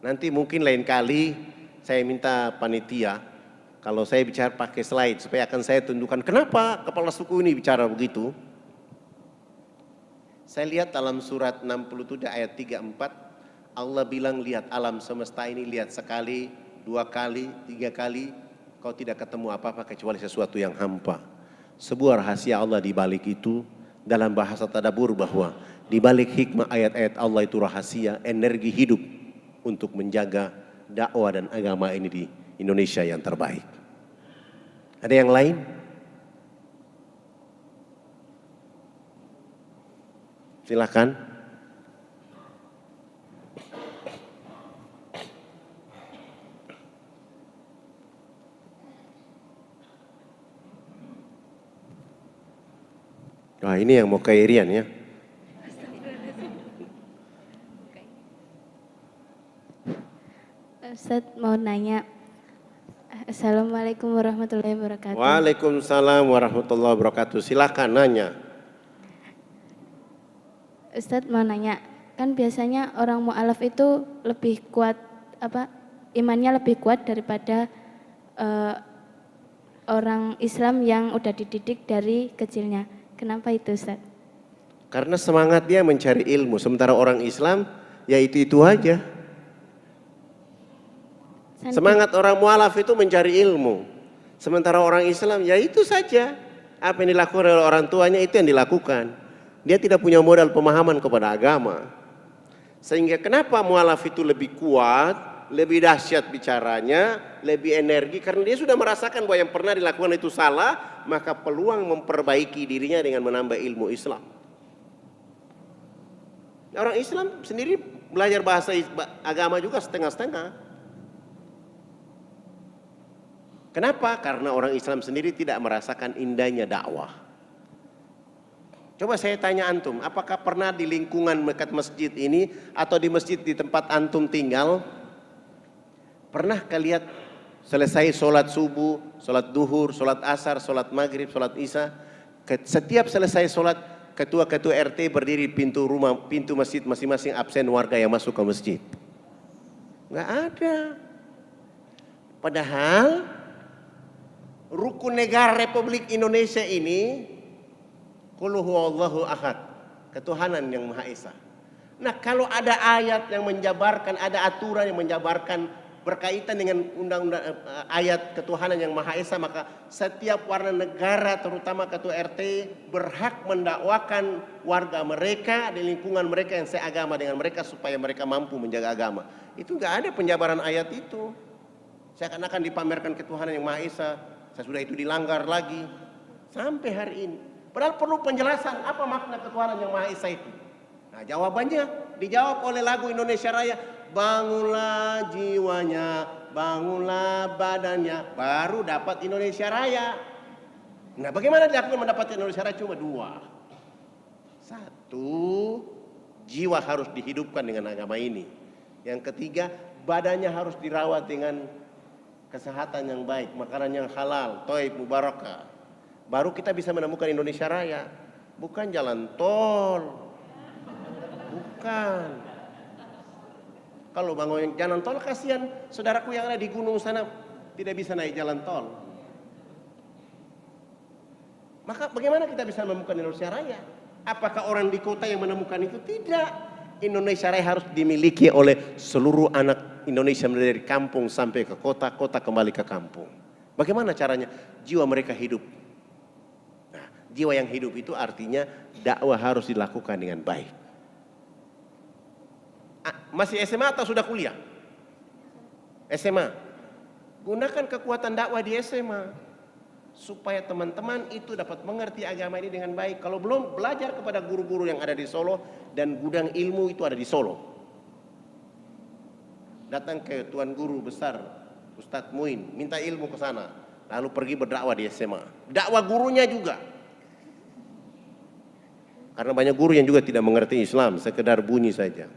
Nanti mungkin lain kali saya minta panitia, kalau saya bicara pakai slide supaya akan saya tunjukkan kenapa kepala suku ini bicara begitu. Saya lihat dalam surat 67 ayat 34, Allah bilang lihat alam semesta ini, lihat sekali, dua kali, tiga kali, kau tidak ketemu apa-apa kecuali sesuatu yang hampa. Sebuah rahasia Allah di balik itu, dalam bahasa tadabbur bahwa di balik hikmah ayat-ayat Allah itu rahasia, energi hidup untuk menjaga dakwah dan agama ini di Indonesia yang terbaik. Ada yang lain? Silakan. Wah, ini yang mau ke Irian ya. Ustaz mau nanya. Assalamualaikum warahmatullahi wabarakatuh. Waalaikumsalam warahmatullahi wabarakatuh. Silakan nanya. Ustadz mau nanya, kan biasanya orang mu'alaf itu lebih kuat, imannya lebih kuat daripada orang Islam yang udah dididik dari kecilnya. Kenapa itu, Ustadz? Karena semangat dia mencari ilmu, sementara orang Islam ya itu aja. Semangat orang mualaf itu mencari ilmu, sementara orang Islam ya itu saja. Apa yang dilakukan oleh orang tuanya itu yang dilakukan. Dia tidak punya modal pemahaman kepada agama. Sehingga kenapa mualaf itu lebih kuat, lebih dahsyat bicaranya, lebih energi, karena dia sudah merasakan bahwa yang pernah dilakukan itu salah, maka peluang memperbaiki dirinya dengan menambah ilmu Islam. Orang Islam sendiri belajar bahasa agama juga setengah-setengah. Kenapa? Karena orang Islam sendiri tidak merasakan indahnya dakwah. Coba saya tanya antum, apakah pernah di lingkungan dekat masjid ini atau di masjid di tempat antum tinggal, pernah kalian selesai sholat subuh, sholat duhur, sholat asar, sholat maghrib, sholat isya, setiap selesai sholat ketua-ketua RT berdiri pintu rumah, pintu masjid masing-masing, absen warga yang masuk ke masjid? Nggak ada. Padahal rukun negara Republik Indonesia ini Qul huwallahu ahad, ketuhanan yang Maha Esa. Nah, kalau ada ayat yang menjabarkan, ada aturan yang menjabarkan berkaitan dengan undang-undang ayat ketuhanan yang Maha Esa, maka setiap warga negara terutama ketua RT berhak mendakwakan warga mereka di lingkungan mereka yang seagama dengan mereka supaya mereka mampu menjaga agama. Itu enggak ada penjabaran ayat itu. Seakan-akan dipamerkan ketuhanan yang Maha Esa, sesudah itu dilanggar lagi sampai hari ini. Padahal perlu penjelasan apa makna ketuhanan yang Maha Esa itu. Nah, jawabannya dijawab oleh lagu Indonesia Raya. Bangunlah jiwanya, bangunlah badannya, baru dapat Indonesia Raya. Nah, bagaimana dilakukan mendapatkan Indonesia Raya? Cuma dua. Satu, jiwa harus dihidupkan dengan agama ini. Yang ketiga, badannya harus dirawat dengan kesehatan yang baik, makanan yang halal, thayyib, mubarakah. Baru kita bisa menemukan Indonesia Raya. Bukan jalan tol. Bukan. Kalau bangun jalan tol, kasihan saudaraku yang ada di gunung sana tidak bisa naik jalan tol. Maka bagaimana kita bisa menemukan Indonesia Raya? Apakah orang di kota yang menemukan itu? Tidak. Indonesia Raya harus dimiliki oleh seluruh anak Indonesia dari kampung sampai ke kota, kota kembali ke kampung. Bagaimana caranya? Jiwa mereka hidup. Nah, jiwa yang hidup itu artinya dakwah harus dilakukan dengan baik. Masih SMA atau sudah kuliah? SMA. Gunakan kekuatan dakwah di SMA supaya teman-teman itu dapat mengerti agama ini dengan baik. Kalau belum, belajar kepada guru-guru yang ada di Solo, dan gudang ilmu itu ada di Solo. Datang ke tuan guru besar Ustadz Muin, minta ilmu ke sana, lalu pergi berdakwah di SMA. Dakwah gurunya juga. Karena banyak guru yang juga tidak mengerti Islam, sekedar bunyi saja.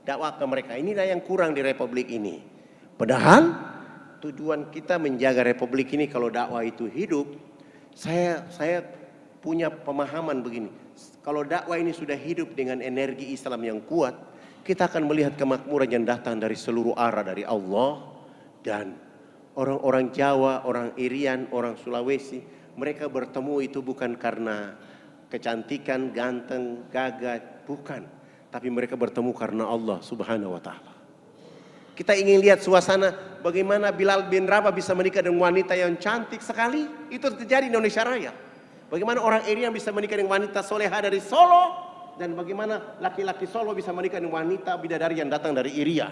Dakwah ke mereka, inilah yang kurang di Republik ini. Padahal tujuan kita menjaga Republik ini kalau dakwah itu hidup. Saya punya pemahaman begini. Kalau dakwah ini sudah hidup dengan energi Islam yang kuat, kita akan melihat kemakmuran yang datang dari seluruh arah dari Allah. Dan orang-orang Jawa, orang Irian, orang Sulawesi, mereka bertemu itu bukan karena kecantikan, ganteng, gagah, bukan. Tapi mereka bertemu karena Allah Subhanahu wa ta'ala. Kita ingin lihat suasana bagaimana Bilal bin Rabah bisa menikah dengan wanita yang cantik sekali. Itu terjadi di Indonesia Raya. Bagaimana orang Irian bisa menikah dengan wanita soleha dari Solo. Dan bagaimana laki-laki Solo bisa menikah dengan wanita bidadari yang datang dari Irian.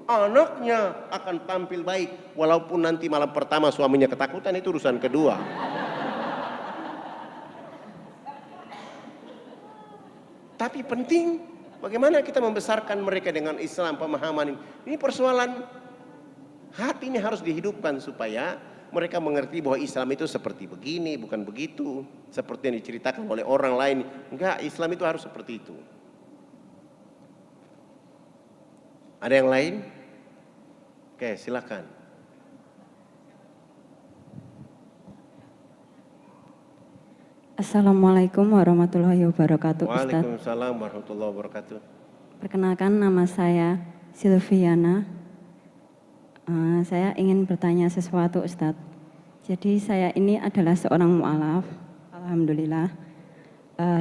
Anaknya akan tampil baik. Walaupun nanti malam pertama suaminya ketakutan, itu urusan kedua. Tapi penting bagaimana kita membesarkan mereka dengan Islam, pemahaman ini. Ini persoalan hati ini harus dihidupkan supaya mereka mengerti bahwa Islam itu seperti begini, bukan begitu. Seperti yang diceritakan oleh orang lain. Enggak, Islam itu harus seperti itu. Ada yang lain? Oke, silakan. Assalamualaikum warahmatullahi wabarakatuh, Ustaz. Waalaikumsalam warahmatullahi wabarakatuh. Perkenalkan, nama saya Silviana. Saya ingin bertanya sesuatu, Ustaz. Jadi saya ini adalah seorang mu'alaf. Alhamdulillah.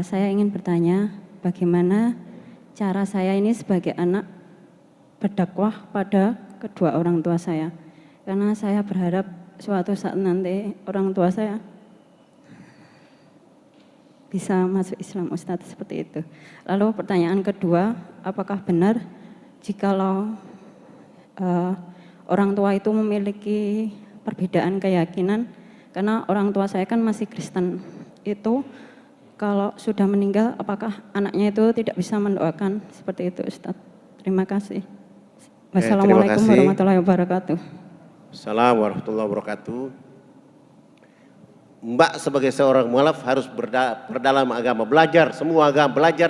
Saya ingin bertanya, bagaimana cara saya ini sebagai anak berdakwah pada kedua orang tua saya? Karena saya berharap suatu saat nanti orang tua saya bisa masuk Islam, Ustadz, seperti itu. Lalu pertanyaan kedua, apakah benar jikalau orang tua itu memiliki perbedaan keyakinan? Karena orang tua saya kan masih Kristen, itu kalau sudah meninggal apakah anaknya itu tidak bisa mendoakan seperti itu, Ustadz? Terima kasih. Wassalamualaikum warahmatullahi wabarakatuh. Assalamualaikum warahmatullahi wabarakatuh. Mbak sebagai seorang mualaf harus berdalam agama, belajar semua agama, belajar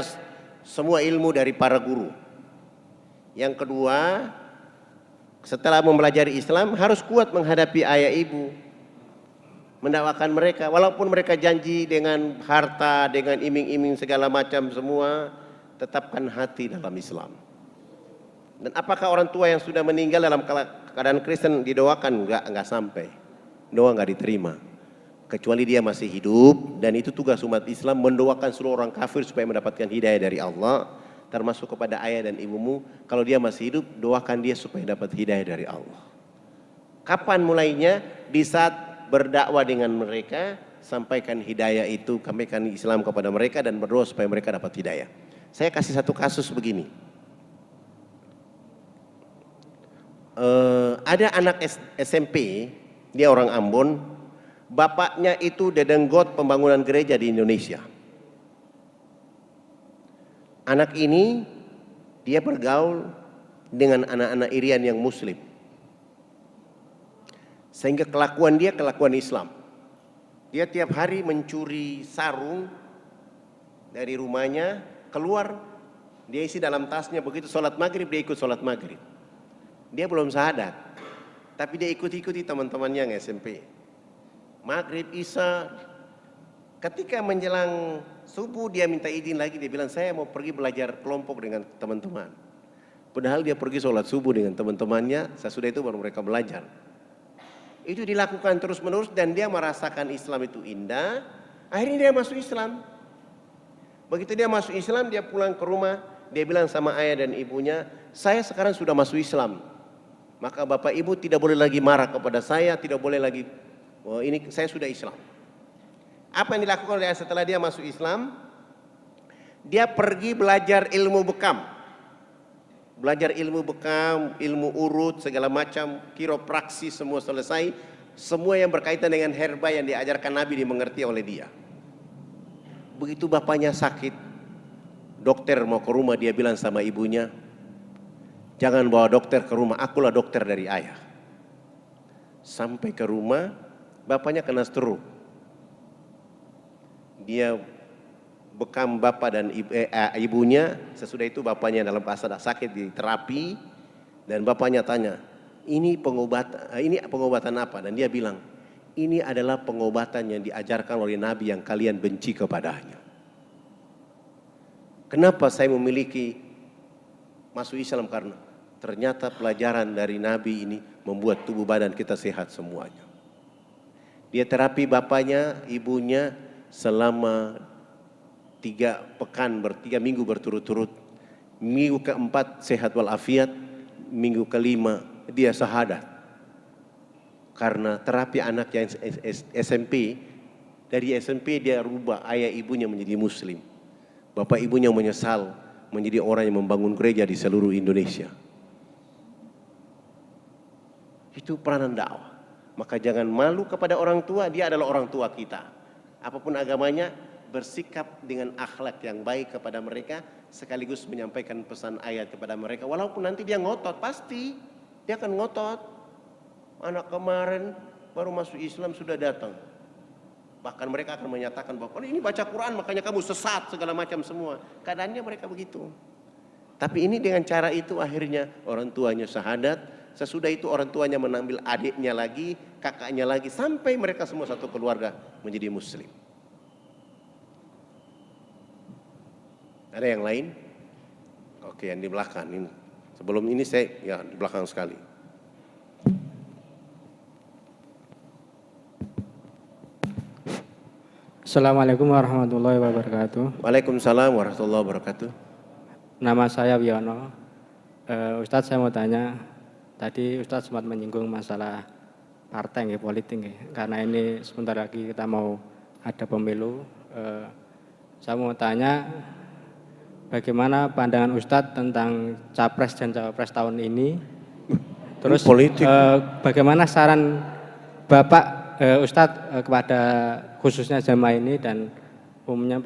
semua ilmu dari para guru. Yang kedua, setelah mempelajari Islam harus kuat menghadapi ayah ibu, mendakwakan mereka walaupun mereka janji dengan harta, dengan iming-iming segala macam semua, tetapkan hati dalam Islam. Dan apakah orang tua yang sudah meninggal dalam keadaan Kristen didoakan? Enggak sampai. Doa enggak diterima. Kecuali dia masih hidup, dan itu tugas umat Islam mendoakan seluruh orang kafir supaya mendapatkan hidayah dari Allah, termasuk kepada ayah dan ibumu. Kalau dia masih hidup, doakan dia supaya dapat hidayah dari Allah. Kapan mulainya? Di saat berdakwah dengan mereka, sampaikan hidayah itu, sampaikan Islam kepada mereka dan berdoa supaya mereka dapat hidayah. Saya kasih satu kasus begini. Ada anak SMP, dia orang Ambon, bapaknya itu dedenggot pembangunan gereja di Indonesia. Anak ini dia bergaul dengan anak-anak Irian yang Muslim, sehingga kelakuan dia kelakuan Islam. Dia tiap hari mencuri sarung dari rumahnya, keluar, dia isi dalam tasnya, begitu sholat maghrib dia ikut sholat maghrib. Dia belum syahadat, tapi dia ikuti teman-temannya yang SMP. Maghrib, Isya, ketika menjelang subuh dia minta izin lagi, dia bilang saya mau pergi belajar kelompok dengan teman-teman. Padahal dia pergi sholat subuh dengan teman-temannya, sesudah itu baru mereka belajar. Itu dilakukan terus menerus dan dia merasakan Islam itu indah. Akhirnya dia masuk Islam. Begitu dia masuk Islam, dia pulang ke rumah, dia bilang sama ayah dan ibunya, saya sekarang sudah masuk Islam. Maka bapak ibu tidak boleh lagi marah kepada saya, tidak boleh lagi, oh ini saya sudah Islam. Apa yang dilakukan oleh setelah dia masuk Islam? Dia pergi belajar ilmu bekam. Belajar ilmu bekam, ilmu urut, segala macam, kiropraksi semua selesai. Semua yang berkaitan dengan herba yang diajarkan Nabi dimengerti oleh dia. Begitu bapaknya sakit, dokter mau ke rumah, dia bilang sama ibunya, jangan bawa dokter ke rumah, akulah dokter dari ayah. Sampai ke rumah, bapaknya kena stroke. Dia bekam bapak dan ibunya, sesudah itu bapaknya dalam keadaan sakit di terapi, dan bapaknya tanya, ini pengobatan apa? Dan dia bilang, ini adalah pengobatan yang diajarkan oleh Nabi yang kalian benci kepadanya. Kenapa saya memiliki masuk Islam? Karena ternyata pelajaran dari Nabi ini membuat tubuh badan kita sehat semuanya. Dia terapi bapaknya, ibunya selama 3 minggu berturut-turut. Minggu keempat sehat walafiat, minggu kelima dia syahadat. Karena terapi anak yang SMP, dari SMP dia rubah ayah ibunya menjadi Muslim. Bapak ibunya menyesal menjadi orang yang membangun gereja di seluruh Indonesia. Itu peranan dakwah. Maka jangan malu kepada orang tua, dia adalah orang tua kita. Apapun agamanya, bersikap dengan akhlak yang baik kepada mereka, sekaligus menyampaikan pesan ayat kepada mereka. Walaupun nanti dia ngotot, pasti dia akan ngotot. Anak kemarin baru masuk Islam sudah datang. Bahkan mereka akan menyatakan bahwa ini baca Quran makanya kamu sesat segala macam semua. Keadaannya mereka begitu. Tapi ini dengan cara itu akhirnya orang tuanya syahadat. Sesudah itu orang tuanya menambil adiknya lagi, kakaknya lagi, sampai mereka semua satu keluarga menjadi Muslim. Ada yang lain? Oke, yang di belakang ini. Sebelum ini saya ya di belakang sekali. Assalamualaikum warahmatullahi wabarakatuh. Waalaikumsalam warahmatullahi wabarakatuh. Nama saya Wiono. Ustadz, saya mau tanya, tadi Ustadz sempat menyinggung masalah partai politik, karena ini sebentar lagi kita mau ada pemilu. Saya mau tanya, bagaimana pandangan Ustadz tentang capres dan cawapres tahun ini? Terus bagaimana saran Bapak Ustadz kepada khususnya jamaah ini dan umumnya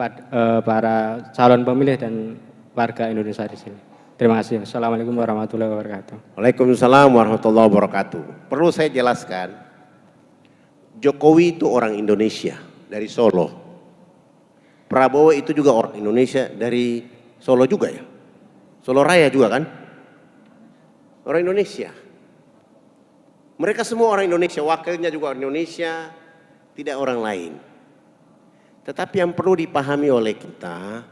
para calon pemilih dan warga Indonesia di sini? Terima kasih. Assalamualaikum warahmatullahi wabarakatuh. Waalaikumsalam warahmatullahi wabarakatuh. Perlu saya jelaskan, Jokowi itu orang Indonesia dari Solo. Prabowo itu juga orang Indonesia dari Solo juga ya. Solo Raya juga kan? Orang Indonesia. Mereka semua orang Indonesia, wakilnya juga orang Indonesia, tidak orang lain. Tetapi yang perlu dipahami oleh kita,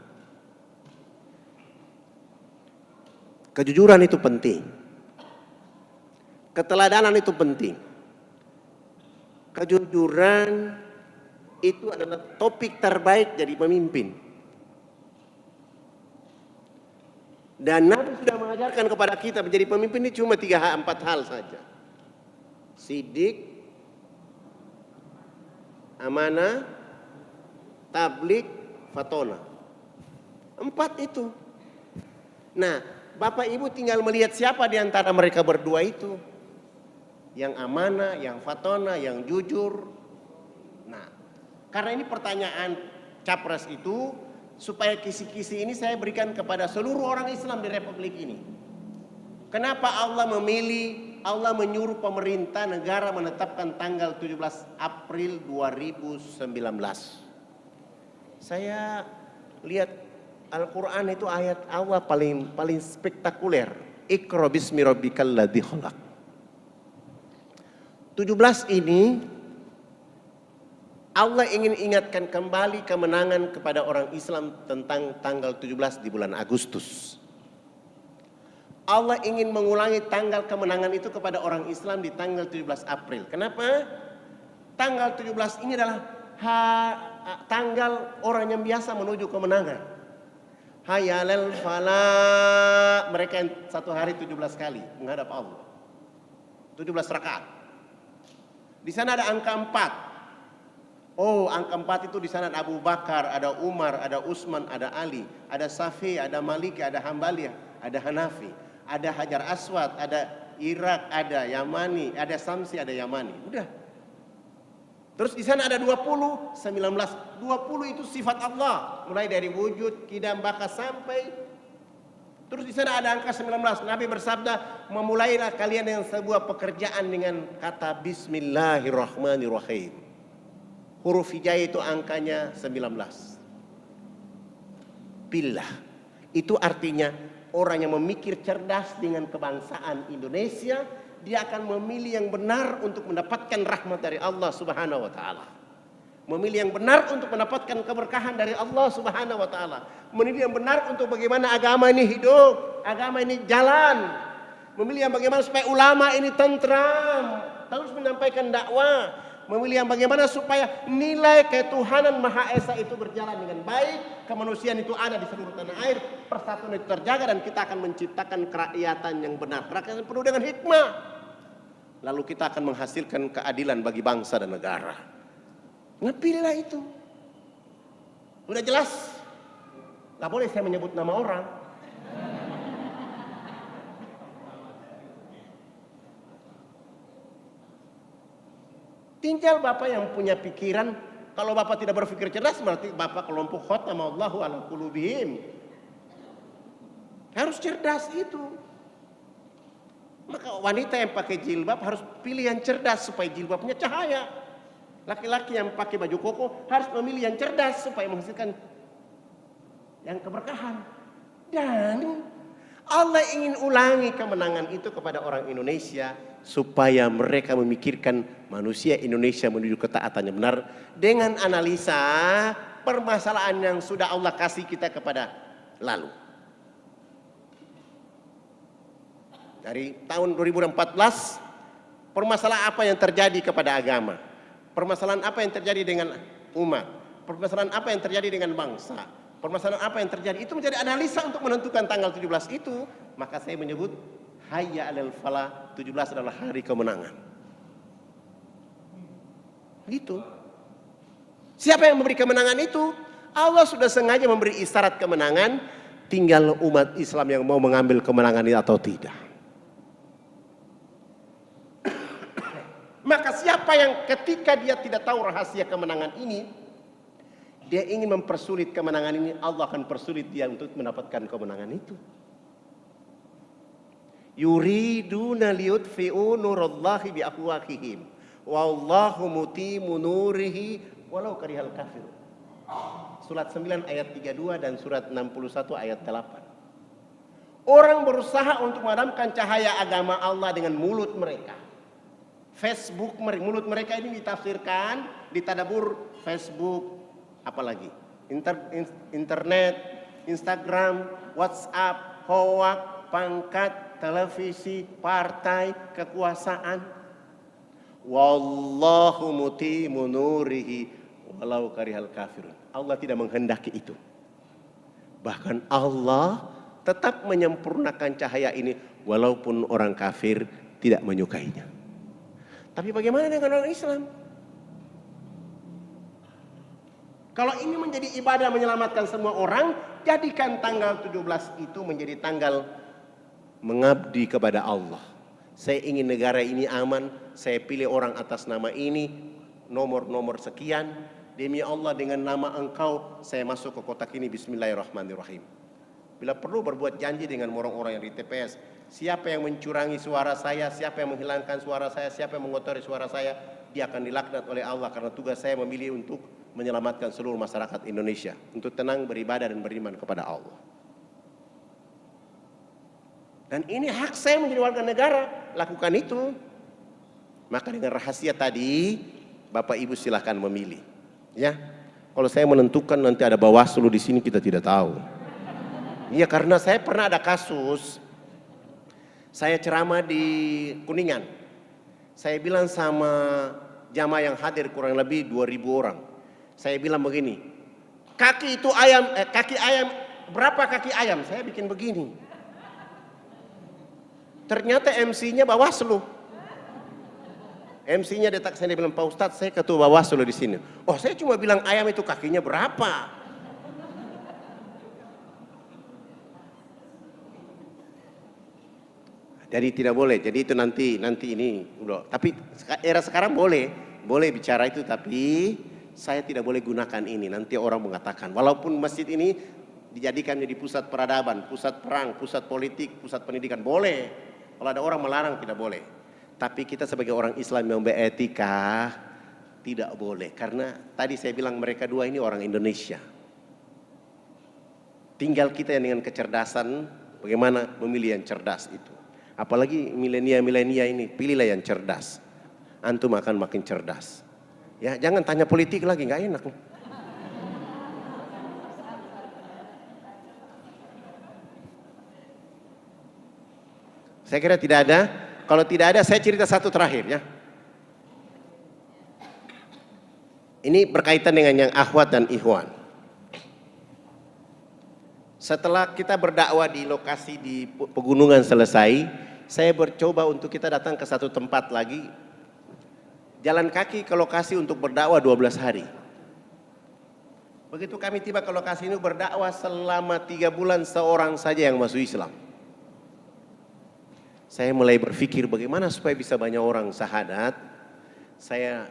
kejujuran itu penting. Keteladanan itu penting. Kejujuran itu adalah topik terbaik jadi pemimpin. Dan Nabi sudah mengajarkan kepada kita menjadi pemimpin ini cuma 4 hal saja. Sidik, amanah, tablik, fatona. 4 itu. Nah, Bapak Ibu tinggal melihat siapa di antara mereka berdua itu. Yang amanah, yang fatona, yang jujur. Nah, karena ini pertanyaan capres itu, supaya kisi-kisi ini saya berikan kepada seluruh orang Islam di Republik ini. Kenapa Allah menyuruh pemerintah negara menetapkan tanggal 17 April 2019. Saya lihat Al-Quran itu ayat Allah paling spektakuler. Iqra bismi rabbikal ladzi khalaq. 17 ini Allah ingin ingatkan kembali kemenangan kepada orang Islam tentang tanggal 17 di bulan Agustus. Allah ingin mengulangi tanggal kemenangan itu kepada orang Islam di tanggal 17 April. Kenapa? Tanggal 17 ini adalah tanggal orang yang biasa menuju kemenangan. Hayalal falah, mereka yang satu hari 17 kali menghadap Allah. 17 rakaat. Di sana ada angka 4. Oh, angka 4 itu di sana ada Abu Bakar, ada Umar, ada Utsman, ada Ali, ada Syafi'i, ada Maliki, ada Hambali, ada Hanafi, ada Hajar Aswad, ada Irak, ada Yamani, ada Samsi, ada Yamani. Udah. Terus di sana ada 20, 19. 20 itu sifat Allah, mulai dari wujud, kidam, baka sampai. Terus di sana ada angka 19. Nabi bersabda, memulailah kalian dengan sebuah pekerjaan dengan kata Bismillahirrahmanirrahim. Huruf hijaiyah itu angkanya 19. Billah. Itu artinya orang yang memikir cerdas dengan kebangsaan Indonesia, dia akan memilih yang benar untuk mendapatkan rahmat dari Allah Subhanahu wa taala. Memilih yang benar untuk mendapatkan keberkahan dari Allah Subhanahu wa taala. Memilih yang benar untuk bagaimana agama ini hidup, agama ini jalan. Memilih yang bagaimana supaya ulama ini tentram, terus menyampaikan dakwah. Memilih yang bagaimana supaya nilai ketuhanan Maha Esa itu berjalan dengan baik, kemanusiaan itu ada di seluruh tanah air, persatuan itu terjaga, dan kita akan menciptakan kerakyatan yang benar, kerakyatan yang penuh dengan hikmah. Lalu kita akan menghasilkan keadilan bagi bangsa dan negara. Ngepilihlah itu. Udah jelas? Gak boleh saya menyebut nama orang. Tinggal Bapak yang punya pikiran. Kalau Bapak tidak berpikir cerdas, berarti Bapak kelompok khatama Allahu ala qulubihim. Harus cerdas itu. Maka wanita yang pakai jilbab harus pilih yang cerdas supaya jilbabnya cahaya. Laki-laki yang pakai baju koko harus memilih yang cerdas supaya menghasilkan yang keberkahan. Dan Allah ingin ulangi kemenangan itu kepada orang Indonesia supaya mereka memikirkan manusia Indonesia menuju ketaatan yang benar dengan analisa permasalahan yang sudah Allah kasih kita kepada lalu. Dari tahun 2014, permasalahan apa yang terjadi kepada agama? Permasalahan apa yang terjadi dengan umat? permasalahan apa yang terjadi dengan bangsa, permasalahan apa yang terjadi, itu menjadi analisa untuk menentukan tanggal 17 itu. Maka saya menyebut hayya 'alal falah, 17 adalah hari kemenangan. Gitu. Siapa yang memberi kemenangan itu? Allah sudah sengaja memberi isyarat kemenangan, tinggal umat Islam yang mau mengambil kemenangan itu atau tidak. Maka siapa yang ketika dia tidak tahu rahasia kemenangan ini, dia ingin mempersulit kemenangan ini, Allah akan persulit dia untuk mendapatkan kemenangan itu. Yuriduna liyutfi'u nurallahi biafwahihim wallahu mutimmu nurihi walau karihal kafir. Surat 9 ayat 32 dan surat 61 ayat 8. Orang berusaha untuk memadamkan cahaya agama Allah dengan mulut mereka. Facebook, mulut mereka ini ditafsirkan, ditadabur Facebook, apalagi internet, Instagram, WhatsApp, hoak, pangkat, televisi, partai, kekuasaan. Wallahu mutimmu nurihi walau karihal kafirun. Allah tidak menghendaki itu. Bahkan Allah tetap menyempurnakan cahaya ini walaupun orang kafir tidak menyukainya. Tapi bagaimana dengan orang Islam? Kalau ini menjadi ibadah menyelamatkan semua orang, jadikan tanggal 17 itu menjadi tanggal mengabdi kepada Allah. Saya ingin negara ini aman, saya pilih orang atas nama ini, nomor-nomor sekian. Demi Allah dengan nama engkau, saya masuk ke kotak ini, bismillahirrahmanirrahim. Bila perlu berbuat janji dengan orang-orang yang di TPS. Siapa yang mencurangi suara saya, siapa yang menghilangkan suara saya, siapa yang mengotori suara saya, dia akan dilaknat oleh Allah. Karena tugas saya memilih untuk menyelamatkan seluruh masyarakat Indonesia, untuk tenang beribadah dan beriman kepada Allah. Dan ini hak saya menjadi warga negara, lakukan itu. Maka dengan rahasia tadi, Bapak Ibu silahkan memilih. Ya, kalau saya menentukan nanti ada Bawaslu di sini, kita tidak tahu. Iya, karena saya pernah ada kasus. Saya ceramah di Kuningan. Saya bilang sama jamaah yang hadir kurang lebih 2.000 orang. Saya bilang begini, kaki ayam, berapa kaki ayam? Saya bikin begini. Ternyata MC-nya Bawaslu. MC-nya detak saya, dia bilang, Pak Ustadz, saya ketua Bawaslu di sini. Oh, saya cuma bilang ayam itu kakinya berapa? Jadi tidak boleh. Jadi itu nanti ini udah. Tapi era sekarang boleh bicara itu, tapi saya tidak boleh gunakan ini. Nanti orang mengatakan, walaupun masjid ini dijadikan menjadi pusat peradaban, pusat perang, pusat politik, pusat pendidikan, boleh. Kalau ada orang melarang tidak boleh. Tapi kita sebagai orang Islam yang beretika tidak boleh. Karena tadi saya bilang mereka dua ini orang Indonesia. Tinggal kita yang dengan kecerdasan, bagaimana memilih yang cerdas itu. Apalagi milenia ini, pilihlah yang cerdas. Antum akan makin cerdas. Ya, jangan tanya politik lagi, nggak enak. Saya kira tidak ada. Kalau tidak ada, saya cerita satu terakhir ya. Ini berkaitan dengan yang akhwat dan ikhwan. Setelah kita berdakwah di lokasi di pegunungan selesai, saya bercoba untuk kita datang ke satu tempat lagi. Jalan kaki ke lokasi untuk berdakwah 12 hari. Begitu kami tiba ke lokasi ini berdakwah selama 3 bulan, seorang saja yang masuk Islam. Saya mulai berpikir bagaimana supaya bisa banyak orang syahadat. Saya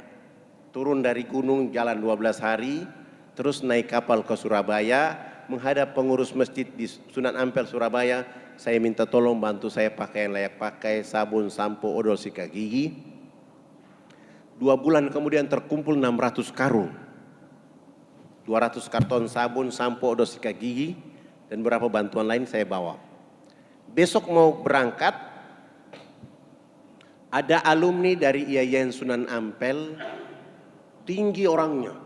turun dari gunung jalan 12 hari, terus naik kapal ke Surabaya, menghadap pengurus masjid di Sunan Ampel Surabaya. Saya minta tolong bantu saya pakaian layak pakai, sabun, sampo, odol sikat gigi. 2 bulan kemudian terkumpul 600 karung. 200 karton sabun, sampo, odol sikat gigi, dan beberapa bantuan lain saya bawa. Besok mau berangkat, ada alumni dari IAIN Sunan Ampel, tinggi orangnya,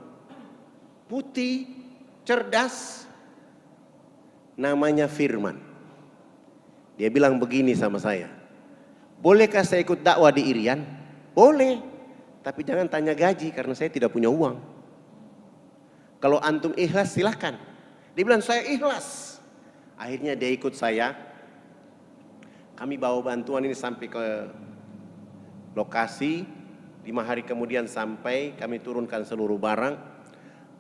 putih, cerdas, namanya Firman. Dia bilang begini sama saya, bolehkah saya ikut dakwah di Irian? Boleh, tapi jangan tanya gaji karena saya tidak punya uang. Kalau antum ikhlas silahkan. Dia bilang saya ikhlas. Akhirnya dia ikut saya. Kami bawa bantuan ini sampai ke lokasi. 5 hari kemudian sampai, kami turunkan seluruh barang.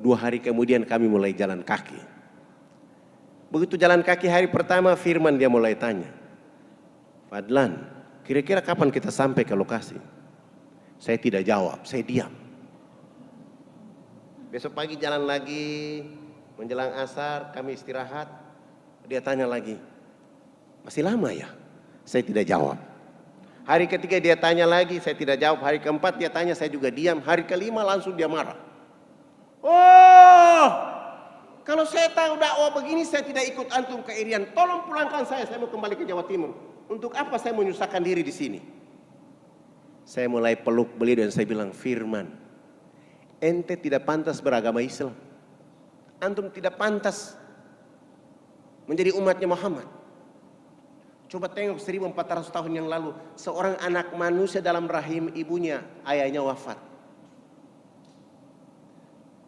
2 hari kemudian kami mulai jalan kaki. Begitu jalan kaki hari pertama, Firman dia mulai tanya, Fadlan, kira-kira kapan kita sampai ke lokasi? Saya tidak jawab, saya diam. Besok pagi jalan lagi, menjelang asar kami istirahat. Dia tanya lagi, masih lama ya? Saya tidak jawab. Hari ketiga dia tanya lagi, saya tidak jawab. Hari keempat dia tanya, saya juga diam. Hari kelima langsung dia marah. Oh, kalau saya tahu dakwah begini saya tidak ikut antum ke Irian. Tolong pulangkan saya mau kembali ke Jawa Timur. Untuk apa saya menyusahkan diri di sini? Saya mulai peluk beliau dan saya bilang, Firman, ente tidak pantas beragama Islam. Antum tidak pantas menjadi umatnya Muhammad. Coba tengok 1400 tahun yang lalu, seorang anak manusia dalam rahim ibunya, ayahnya wafat.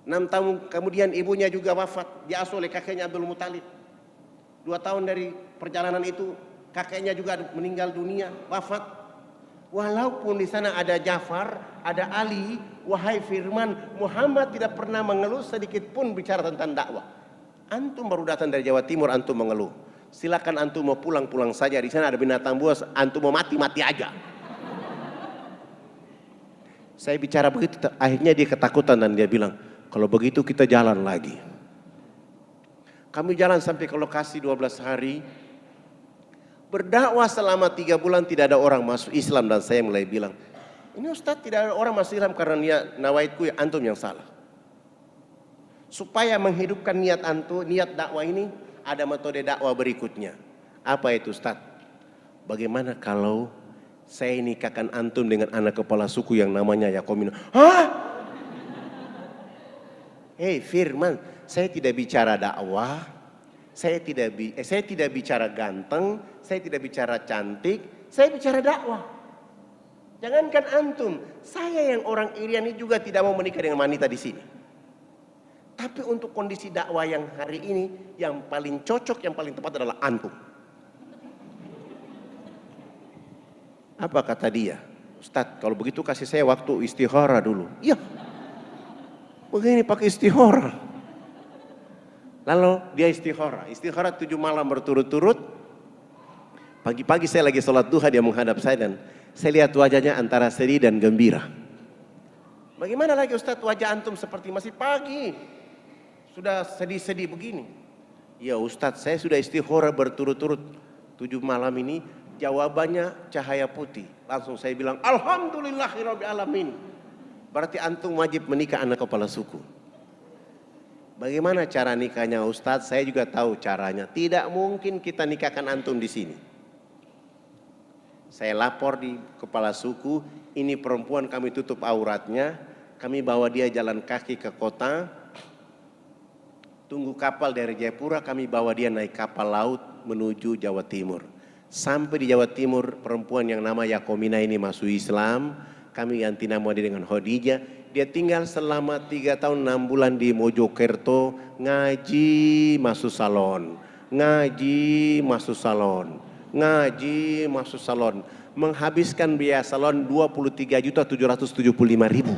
6 tahun kemudian ibunya juga wafat, diasuh oleh kakeknya Abdul Muthalib. 2 tahun dari perjalanan itu, kakeknya juga meninggal dunia, wafat. Walaupun di sana ada Ja'far, ada Ali, wahai Firman, Muhammad tidak pernah mengeluh sedikit pun bicara tentang dakwah. Antum baru datang dari Jawa Timur, antum mengeluh. Silakan antum mau pulang saja. Di sana ada binatang buas, antum mau mati aja. Saya bicara begitu, akhirnya dia ketakutan dan dia bilang, kalau begitu kita jalan lagi. Kami jalan sampai ke lokasi 12 hari. Berdakwah selama 3 bulan tidak ada orang masuk Islam dan saya mulai bilang, ini Ustadz tidak ada orang masuk Islam karena niat nawaitku ya antum yang salah. Supaya menghidupkan niat antum, niat dakwah ini, ada metode dakwah berikutnya. Apa itu Ustadz? Bagaimana kalau saya nikahkan antum dengan anak kepala suku yang namanya Yakomino? Hah? Hei Firman, saya tidak bicara dakwah, saya tidak bicara ganteng, saya tidak bicara cantik, saya bicara dakwah. Jangankan antum, saya yang orang Irian ini juga tidak mau menikah dengan wanita di sini. Tapi untuk kondisi dakwah yang hari ini, yang paling cocok, yang paling tepat adalah antum. Apa kata dia? Ustadz, kalau begitu kasih saya waktu istihara dulu. Iya, begini pakai istihara. Lalu dia istihara 7 malam berturut-turut. Pagi-pagi saya lagi sholat duha, dia menghadap saya dan saya lihat wajahnya antara sedih dan gembira. Bagaimana lagi Ustadz wajah antum seperti masih pagi? Sudah sedih-sedih begini. Ya Ustadz, saya sudah istihara berturut-turut 7 malam ini, jawabannya cahaya putih. Langsung saya bilang, Alhamdulillahirabbil alamin. Berarti antum wajib menikah anak kepala suku. Bagaimana cara nikahnya Ustadz? Saya juga tahu caranya. Tidak mungkin kita nikahkan antum di sini. Saya lapor di kepala suku, ini perempuan kami tutup auratnya, kami bawa dia jalan kaki ke kota, tunggu kapal dari Jayapura, kami bawa dia naik kapal laut menuju Jawa Timur. Sampai di Jawa Timur, perempuan yang nama Yakomina ini masuk Islam, kami ganti nama dia dengan Khadijah. Dia tinggal selama 3 tahun 6 bulan di Mojokerto, ngaji masuk salon, ngaji masuk salon, ngaji masuk salon, menghabiskan biaya salon 23.775.000.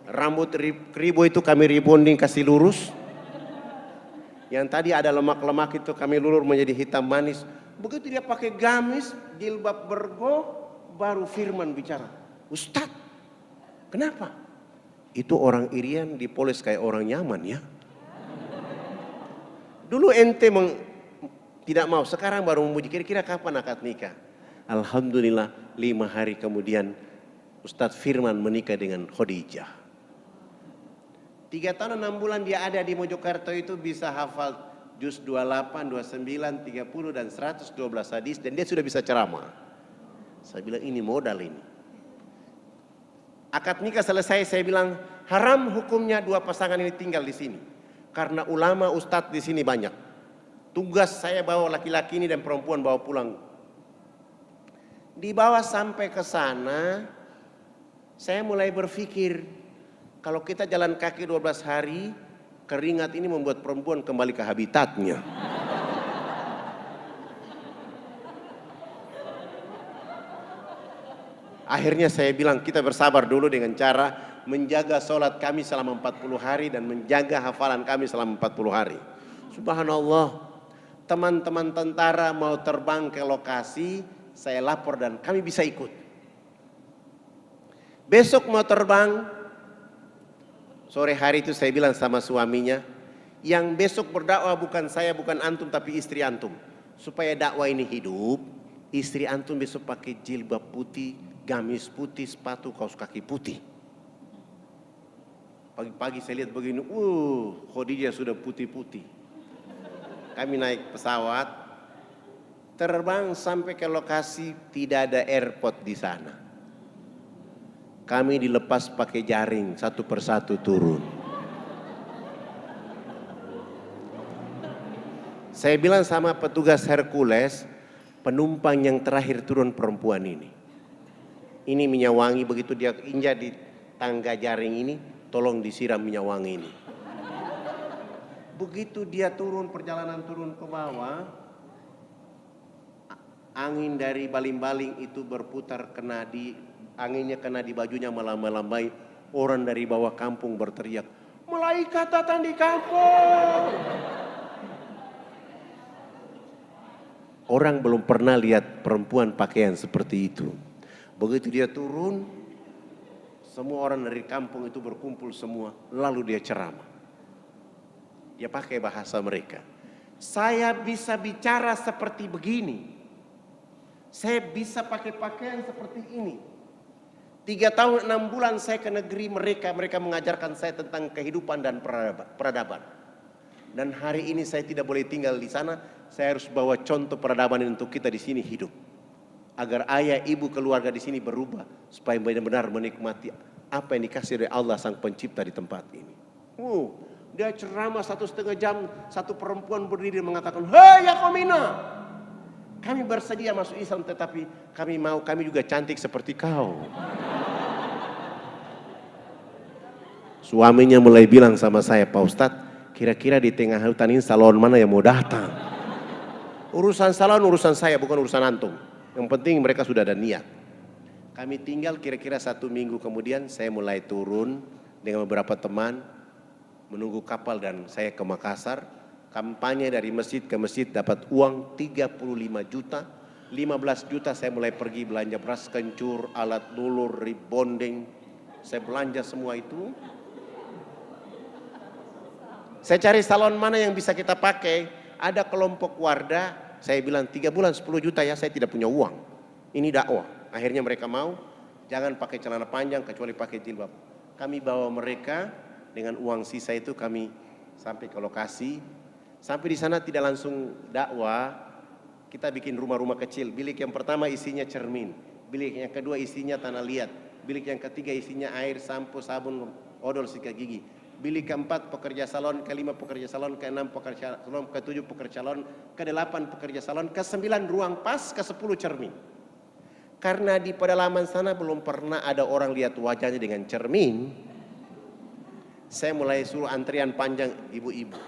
Rambut kribo itu kami rebonding kasih lurus. Yang tadi ada lemak-lemak itu kami lulur menjadi hitam manis. Begitu dia pakai gamis, jilbab bergo, baru Firman bicara. Ustadz, kenapa? Itu orang Irian dipoles kayak orang Yaman ya. Dulu ente tidak mau, sekarang baru memuji. Kira-kira kapan akad nikah? Alhamdulillah 5 hari kemudian Ustadz Firman menikah dengan Khadijah. 3 tahun 6 bulan dia ada di Mojokerto itu bisa hafal juz 28, 29, 30 dan 112 hadis dan dia sudah bisa ceramah. Saya bilang ini modal ini. Akad nikah selesai saya bilang haram hukumnya 2 pasangan ini tinggal di sini. Karena ulama ustadz di sini banyak. Tugas saya bawa laki-laki ini dan perempuan bawa pulang. Dibawa sampai ke sana, saya mulai berpikir, Kalau kita jalan kaki 12 hari, keringat ini membuat perempuan kembali ke habitatnya. Akhirnya saya bilang kita bersabar dulu dengan cara menjaga sholat kami selama 40 hari dan menjaga hafalan kami selama 40 hari. Subhanallah, teman-teman tentara mau terbang ke lokasi, saya lapor dan kami bisa ikut. Besok mau terbang, sore hari itu saya bilang sama suaminya, yang besok berdakwah bukan saya, bukan antum, tapi istri antum. Supaya dakwah ini hidup, istri antum besok pakai jilbab putih, gamis putih, sepatu, kaos kaki putih. Pagi-pagi saya lihat begini, Khadijah sudah putih-putih. Kami naik pesawat, terbang sampai ke lokasi, tidak ada airport di sana. Kami dilepas pakai jaring, satu persatu turun. Saya bilang sama petugas Hercules, penumpang yang terakhir turun perempuan ini. Ini minyak wangi, begitu dia injak di tangga jaring ini, tolong disiram minyak wangi ini. Begitu dia turun, perjalanan turun ke bawah, angin dari baling-baling itu berputar, anginnya kena di bajunya, melambai. Orang dari bawah kampung berteriak, malaikat datang di kampung. Orang belum pernah lihat perempuan pakaian seperti itu. Begitu dia turun, semua orang dari kampung itu berkumpul semua, lalu dia ceramah. Dia pakai bahasa mereka. Saya bisa bicara seperti begini. Saya bisa pakai pakaian seperti ini. 3 tahun 6 bulan saya ke negeri mereka mengajarkan saya tentang kehidupan dan peradaban. Dan hari ini saya tidak boleh tinggal di sana, saya harus bawa contoh peradaban untuk kita di sini hidup. Agar ayah, ibu, keluarga di sini berubah supaya benar-benar menikmati apa yang dikasih oleh Allah Sang Pencipta di tempat ini. Dia ceramah 1,5 jam, satu perempuan berdiri mengatakan, "Hei Yakomina, kami bersedia masuk Islam, tetapi kami juga cantik seperti kau." Suaminya mulai bilang sama saya, "Pak Ustadz, kira-kira di tengah hutan ini salon mana yang mau datang?" Urusan salon urusan saya, bukan urusan antum. Yang penting mereka sudah ada niat. Kami tinggal kira-kira 1 minggu kemudian saya mulai turun dengan beberapa teman menunggu kapal dan saya ke Makassar. Kampanye dari masjid ke masjid dapat uang 35 juta. 15 juta saya mulai pergi belanja beras kencur, alat dulur, rebonding. Saya belanja semua itu. Saya cari salon mana yang bisa kita pakai. Ada kelompok Wardah. Saya bilang 3 bulan 10 juta ya, saya tidak punya uang. Ini dakwah. Akhirnya mereka mau, jangan pakai celana panjang kecuali pakai jilbab. Kami bawa mereka dengan uang sisa itu kami sampai ke lokasi. Sampai di sana tidak langsung dakwah, kita bikin rumah-rumah kecil. Bilik yang pertama isinya cermin, bilik yang kedua isinya tanah liat, bilik yang ketiga isinya air, sampo, sabun, odol, sikat gigi. Bilik keempat pekerja salon, kelima pekerja salon, keenam pekerja salon, ketujuh pekerja salon, kedelapan pekerja salon, ke-9 ruang pas, ke-10 cermin. Karena di pedalaman sana belum pernah ada orang lihat wajahnya dengan cermin, saya mulai suruh antrian panjang ibu-ibu.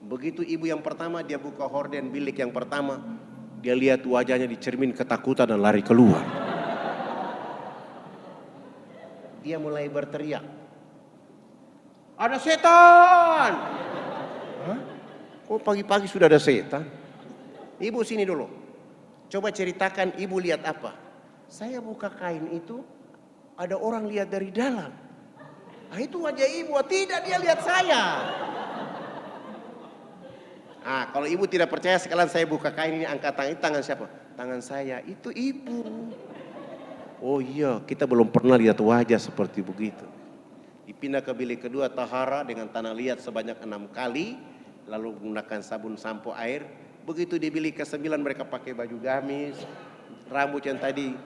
Begitu ibu yang pertama dia buka horden bilik yang pertama, dia lihat wajahnya di cermin ketakutan dan lari keluar. Dia mulai berteriak, "Ada setan!" Hah? Kok pagi-pagi sudah ada setan? Ibu sini dulu. Coba ceritakan ibu lihat apa? Saya buka kain itu, ada orang lihat dari dalam. Itu wajah ibu. Tidak, dia lihat saya. Kalau ibu tidak percaya, sekalian saya buka kain ini, angkat tangan. Ini tangan siapa? Tangan saya. Itu ibu. Oh iya, kita belum pernah lihat wajah seperti begitu. Dipindah ke bilik kedua, tahara dengan tanah liat sebanyak 6 kali, lalu menggunakan sabun, sampo, air. Begitu di bilik ke-9 mereka pakai baju gamis, rambut yang tadi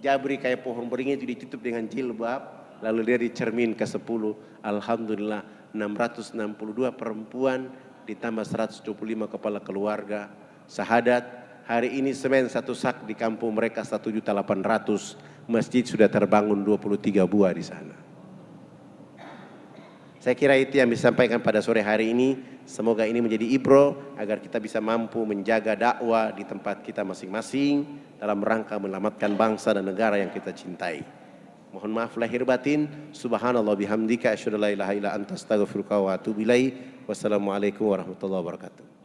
jabri kayak pohon beringin itu ditutup dengan jilbab, lalu dia di cermin ke-10. Alhamdulillah 662 perempuan ditambah 125 kepala keluarga. Syahadat, hari ini semen 1 sak di kampung mereka 1.800.000. Masjid sudah terbangun 23 buah di sana. Saya kira itu yang bisa disampaikan pada sore hari ini. Semoga ini menjadi ibro agar kita bisa mampu menjaga dakwah di tempat kita masing-masing dalam rangka menyelamatkan bangsa dan negara yang kita cintai. Mohon maaf lahir batin. Subhanallah bihamdika asyhadu an la ilaha illa anta astaghfiruka wa atubu ilaik. Wassalamualaikum warahmatullahi wabarakatuh.